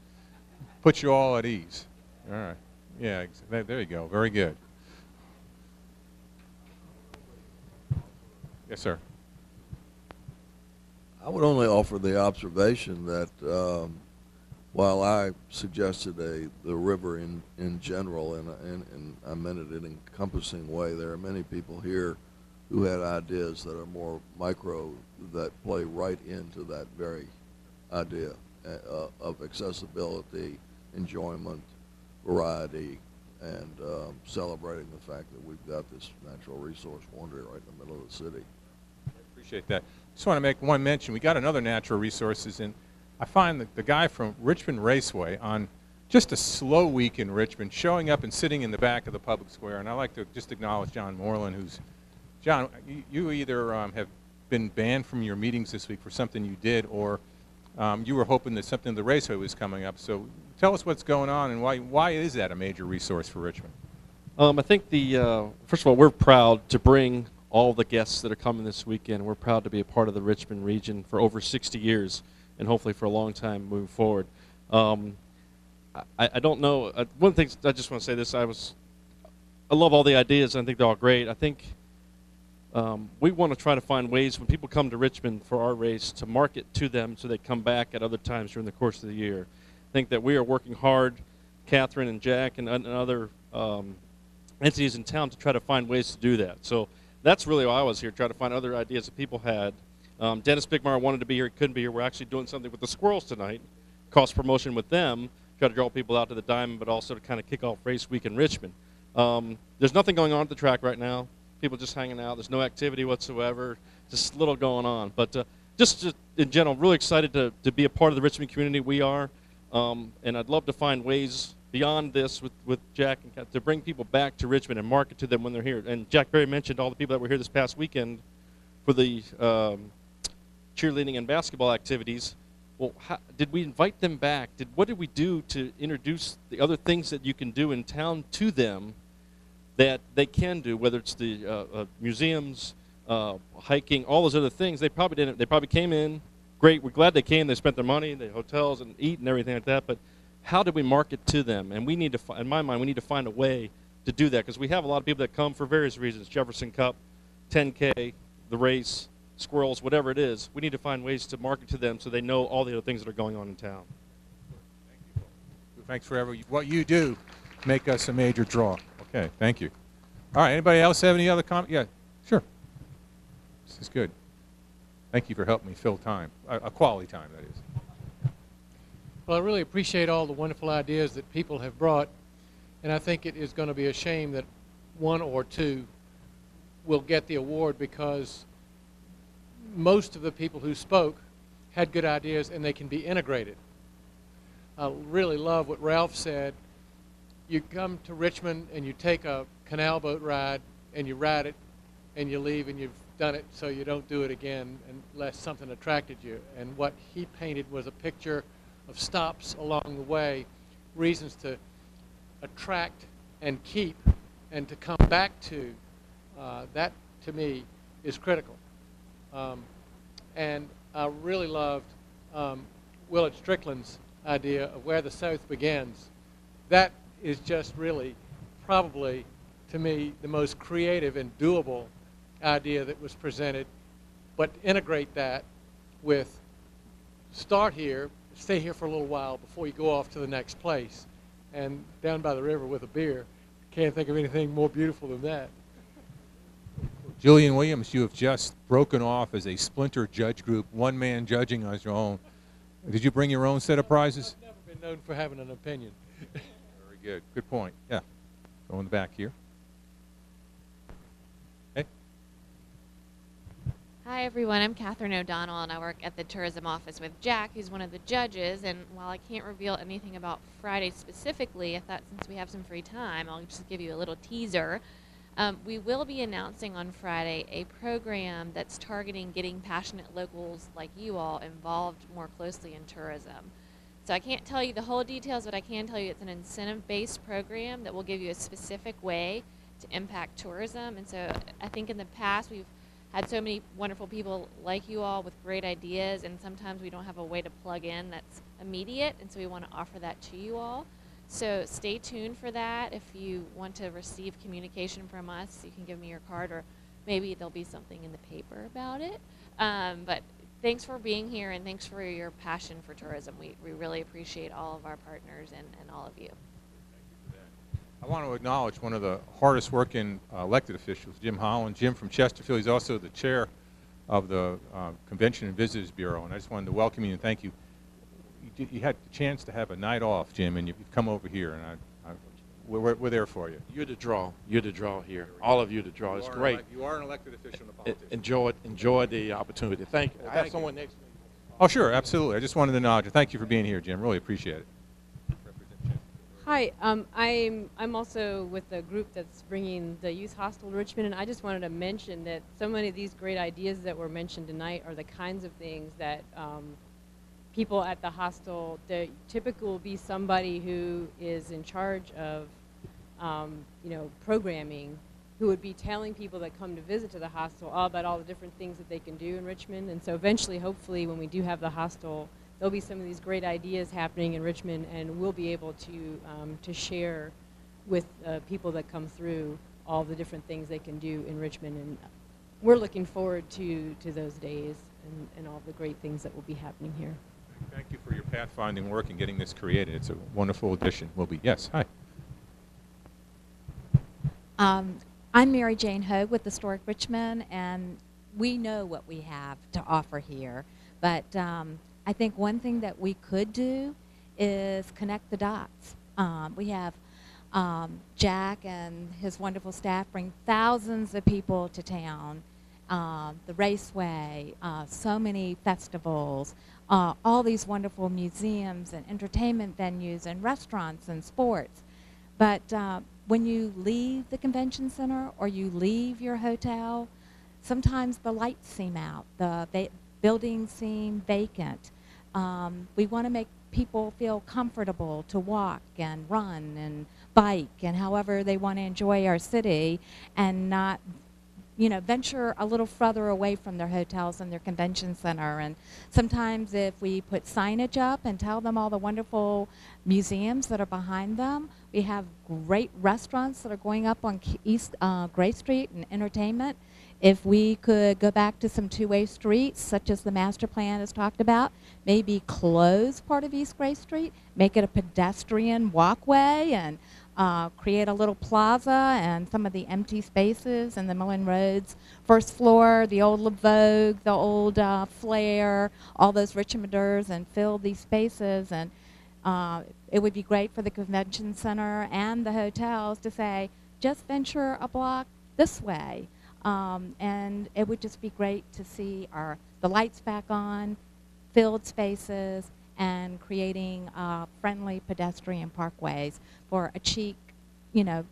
put you all at ease. All right. Yeah, there you go. Very good. Yes, sir. I would only offer the observation that while I suggested the river in general, and I meant it in an encompassing way, there are many people here who had ideas that are more micro that play right into that very idea of accessibility, enjoyment, variety, and celebrating the fact that we've got this natural resource wonder right in the middle of the city. Appreciate that. Just want to make one mention. We got another natural resources, and I find that the guy from Richmond Raceway on just a slow week in Richmond showing up and sitting in the back of the public square, and I'd like to just acknowledge John Moreland, who's, John, you either have been banned from your meetings this week for something you did, or you were hoping that something in the Raceway was coming up. So tell us what's going on and why is that a major resource for Richmond? I think first of all, we're proud to bring all the guests that are coming this weekend. We're proud to be a part of the Richmond region for over 60 years and hopefully for a long time moving forward. I don't know. One thing I just want to say this. I love all the ideas. I think they're all great. I think we want to try to find ways when people come to Richmond for our race to market to them so they come back at other times during the course of the year. I think that we are working hard, Catherine and Jack and other entities in town, to try to find ways to do that. So that's really why I was here, trying to find other ideas that people had. Dennis Bigmar wanted to be here, he couldn't be here. We're actually doing something with the Squirrels tonight, cross promotion with them, try to draw people out to the Diamond, but also to kind of kick off race week in Richmond. There's nothing going on at the track right now. People just hanging out. There's no activity whatsoever. Just little going on. But just in general, really excited to be a part of the Richmond community. We are, and I'd love to find ways beyond this with Jack and Kat to bring people back to Richmond and market to them when they're here. And Jack Berry mentioned all the people that were here this past weekend for the cheerleading and basketball activities. Well, did we invite them back? What did we do to introduce the other things that you can do in town to them that they can do, whether it's the museums, hiking, all those other things? They probably didn't. They probably came in. Great. We're glad they came. They spent their money, the hotels, and eat and everything like that. But how do we market to them? And we need to, in my mind, we need to find a way to do that, because we have a lot of people that come for various reasons: Jefferson Cup, 10K, the race, Squirrels, whatever it is. We need to find ways to market to them so they know all the other things that are going on in town. Thank you. Thanks for what you do. Make us a major draw. Okay, thank you. All right, anybody else have any other comments? Yeah, sure. This is good. Thank you for helping me fill time, a quality time, that is. Well, I really appreciate all the wonderful ideas that people have brought, and I think it is going to be a shame that one or two will get the award, because most of the people who spoke had good ideas and they can be integrated. I really love what Ralph said. You come to Richmond and you take a canal boat ride and you ride it and you leave and you've done it, so you don't do it again unless something attracted you. And what he painted was a picture of stops along the way, reasons to attract and keep and to come back to. That, to me, is critical. And I really loved Willard Strickland's idea of where the South begins. That is just really probably, to me, the most creative and doable idea that was presented. But integrate that with start here, stay here for a little while before you go off to the next place. And down by the river with a beer. Can't think of anything more beautiful than that. Julian Williams, you have just broken off as a splinter judge group, one man judging on your own. Did you bring your own set of prizes? I've never been known for having an opinion. Very good. Good point. Yeah. Go in the back here. Hey. Hi, everyone. I'm Catherine O'Donnell, and I work at the tourism office with Jack, who's one of the judges. And while I can't reveal anything about Friday specifically, I thought since we have some free time, I'll just give you a little teaser. We will be announcing on Friday a program that's targeting getting passionate locals like you all involved more closely in tourism. So I can't tell you the whole details, but I can tell you it's an incentive-based program that will give you a specific way to impact tourism. And so I think in the past we've had so many wonderful people like you all with great ideas, and sometimes we don't have a way to plug in that's immediate, and so we want to offer that to you all. So stay tuned for that. If you want to receive communication from us, you can give me your card, or maybe there'll be something in the paper about it. But thanks for being here, and thanks for your passion for tourism. We really appreciate all of our partners and all of you. I want to acknowledge one of the hardest working elected officials, Jim Holland. Jim from Chesterfield, he's also the chair of the Convention and Visitors Bureau, and I just wanted to welcome you and thank you. You had the chance to have a night off, Jim, and you've come over here, and we're there for you. You're the draw. You're the draw here. All of you the draw. It's great. You are an elected official and a politician. Enjoy the opportunity. Thank you. Well, I have thank someone you. next to me. Oh, sure, absolutely. I just wanted to acknowledge you. Thank you for being here, Jim. Really appreciate it. Hi, I'm also with the group that's bringing the youth hostel to Richmond, and I just wanted to mention that so many of these great ideas that were mentioned tonight are the kinds of things that people at the hostel, the typically will be somebody who is in charge of, programming, who would be telling people that come to visit to the hostel all about all the different things that they can do in Richmond. And so eventually, hopefully, when we do have the hostel, there'll be some of these great ideas happening in Richmond, and we'll be able to share with people that come through all the different things they can do in Richmond. And we're looking forward to those days and all the great things that will be happening here. Thank you for your pathfinding work and getting this created. It's a wonderful addition. Yes, hi. I'm Mary Jane Hogue with Historic Richmond, and we know what we have to offer here. But I think one thing that we could do is connect the dots. We have Jack and his wonderful staff bring thousands of people to town. The Raceway, so many festivals, all these wonderful museums and entertainment venues and restaurants and sports. But when you leave the convention center or you leave your hotel, sometimes the lights seem out, the buildings seem vacant. We want to make people feel comfortable to walk and run and bike and however they want to enjoy our city, and not venture a little further away from their hotels and their convention center. And sometimes if we put signage up and tell them all the wonderful museums that are behind them, we have great restaurants that are going up on East Gray Street and entertainment. If we could go back to some two-way streets, such as the master plan has talked about, maybe close part of East Gray Street, make it a pedestrian walkway, and create a little plaza and some of the empty spaces in the Millen Roads first floor, the old Le Vogue, the old Flair, all those Richmonders, and fill these spaces. And it would be great for the convention center and the hotels to say, just venture a block this way. And it would just be great to see the lights back on, filled spaces, and creating friendly pedestrian parkways for a chic,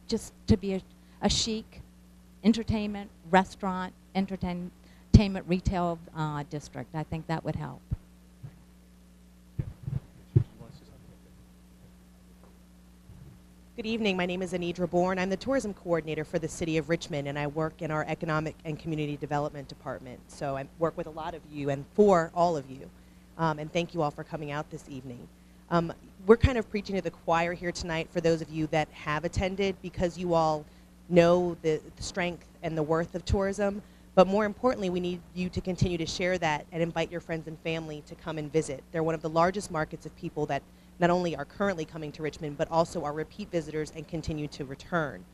just to be a chic entertainment, restaurant, entertainment retail district. I think that would help. Good evening. My name is Anidra Bourne. I'm the tourism coordinator for the City of Richmond, and I work in our Economic and Community Development Department. So I work with a lot of you and for all of you. And thank you all for coming out this evening. We're kind of preaching to the choir here tonight for those of you that have attended, because you all know the strength and the worth of tourism. But more importantly, we need you to continue to share that and invite your friends and family to come and visit. They're one of the largest markets of people that not only are currently coming to Richmond, but also are repeat visitors and continue to return.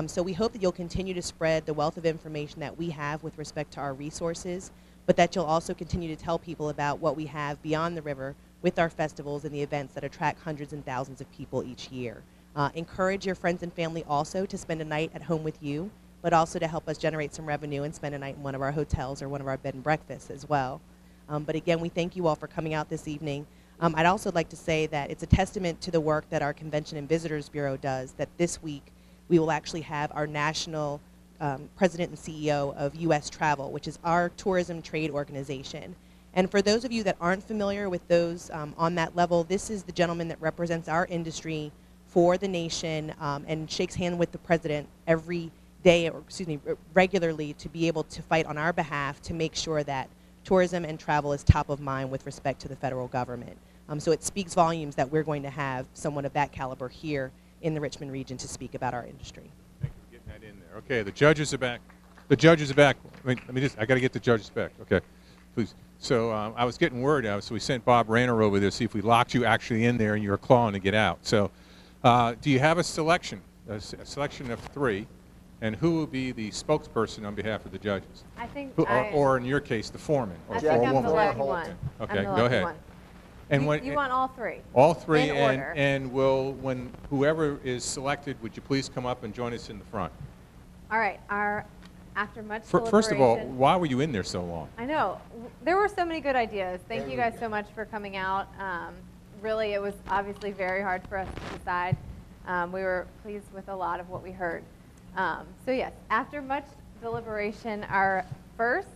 So we hope that you'll continue to spread the wealth of information that we have with respect to our resources, but that you'll also continue to tell people about what we have beyond the river with our festivals and the events that attract hundreds and thousands of people each year. Encourage your friends and family also to spend a night at home with you, but also to help us generate some revenue and spend a night in one of our hotels or one of our bed and breakfasts as well. But again, we thank you all for coming out this evening. I'd also like to say that it's a testament to the work that our Convention and Visitors Bureau does that this week we will actually have our national president and CEO of U.S. Travel, which is our tourism trade organization. And for those of you that aren't familiar with those on that level, this is the gentleman that represents our industry for the nation and shakes hands with the president every day, or excuse me, regularly to be able to fight on our behalf to make sure that tourism and travel is top of mind with respect to the federal government. So it speaks volumes that we're going to have someone of that caliber here in the Richmond region to speak about our industry. Thank you for getting that in there. Okay, the judges are back. The judges are back. Let me just, I got to get the judges back. Okay, please. So I was getting word out, so we sent Bob Rayner over there to see if we locked you actually in there and you were clawing to get out. So do you have a selection of 3? And who will be the spokesperson on behalf of the judges? I think or in your case, the foreman. I think I'm the lucky one. Okay, I'm the go lucky ahead. one. And you want all 3? All 3, in order. and when whoever is selected, would you please come up and join us in the front? All right. After much deliberation. First of all, why were you in there so long? I know. There were so many good ideas. Thank you guys so much for coming out. Really, it was obviously very hard for us to decide. We were pleased with a lot of what we heard. So yes, after much deliberation, our first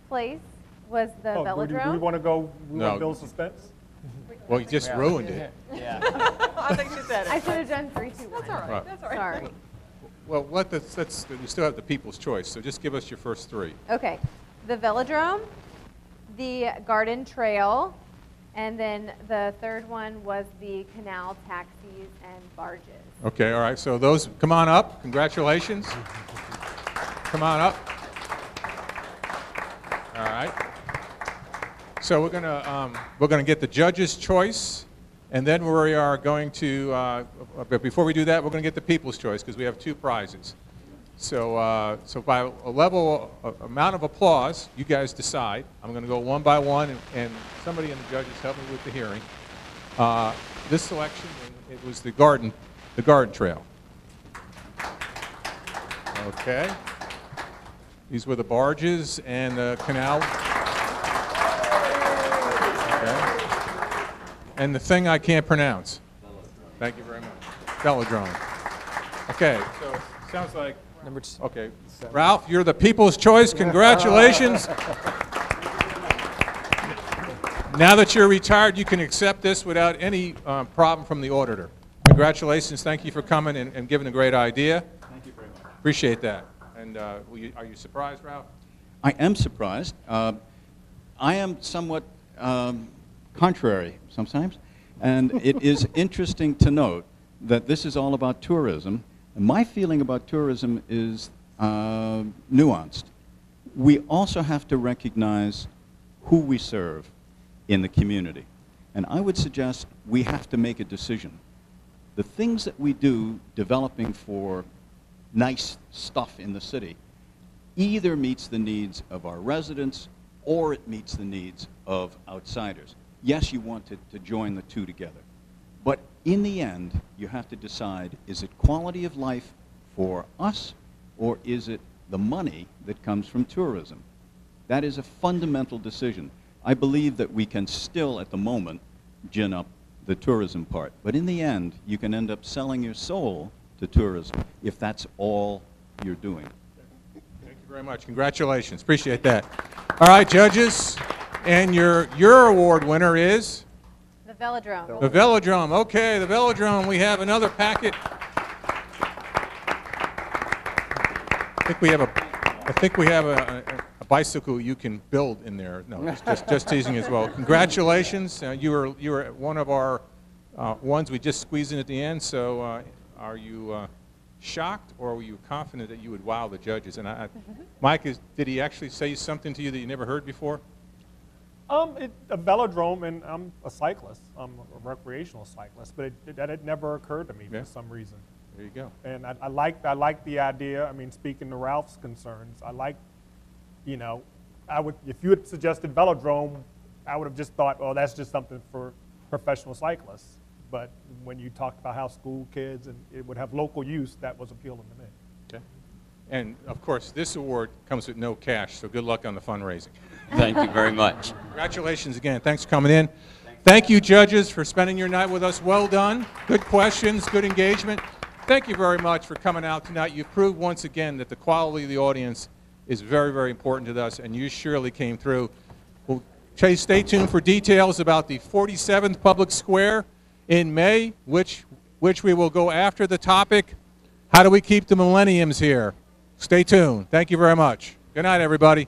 place was the velodrome. Do we want to go? We want to build suspense? Well, you just ruined it. Yeah. I think she said it. I should have done 3, 2, 1. That's all right. That's all right. Sorry. Well, we still have the people's choice, so just give us your first 3. Okay. The velodrome, the garden trail, and then the third one was the canal taxis and barges. Okay, all right. So those, come on up. Congratulations. Come on up. All right. So we're gonna get the judge's choice, and then we are going to. But before we do that, we're going to get the people's choice because we have 2 prizes. So so by a level amount of applause, you guys decide. I'm going to go one by one, and somebody in the judges help me with the hearing. This selection, it was the garden trail. Okay. These were the barges and the canal. Okay. And the thing I can't pronounce. Thank you very much. Velodrome. Okay, so sounds like Number 2. Okay. Ralph, you're the people's choice. Congratulations. Now that you're retired, you can accept this without any problem from the auditor. Congratulations. Thank you for coming and giving a great idea. Thank you very much. Appreciate that. And are you surprised, Ralph? I am surprised. I am somewhat contrary sometimes. And it is interesting to note that this is all about tourism. And my feeling about tourism is nuanced. We also have to recognize who we serve in the community. And I would suggest we have to make a decision. The things that we do developing for nice stuff in the city either meets the needs of our residents or it meets the needs of outsiders. Yes, you want to join the 2 together. But in the end, you have to decide, is it quality of life for us or is it the money that comes from tourism? That is a fundamental decision. I believe that we can still, at the moment, gin up the tourism part. But in the end, you can end up selling your soul to tourism if that's all you're doing. Thank you very much. Congratulations. Appreciate that. All right, judges. And your award winner is? The velodrome. The velodrome. Okay, the velodrome. We have another packet. I think we have a bicycle you can build in there. No, just teasing as well. Congratulations. You were one of our ones we just squeezed in at the end. So are you shocked or were you confident that you would wow the judges? And Mike, did he actually say something to you that you never heard before? A velodrome, and I'm a cyclist. I'm a recreational cyclist, but that had never occurred to me for some reason. There you go. And I like the idea. I mean, speaking to Ralph's concerns, I like, if you had suggested velodrome, I would have just thought, oh, that's just something for professional cyclists. But when you talked about how school kids and it would have local use, that was appealing to me. Okay. And of course, this award comes with no cash, so good luck on the fundraising. Thank you very much. Congratulations again. Thanks for coming in. Thank you, judges, for spending your night with us. Well done. Good questions, good engagement. Thank you very much for coming out tonight. You proved once again that the quality of the audience is very, very important to us, and you surely came through. Well, stay tuned for details about the 47th Public Square in May, which we will go after the topic, how do we keep the millenniums here? Stay tuned. Thank you very much. Good night, everybody.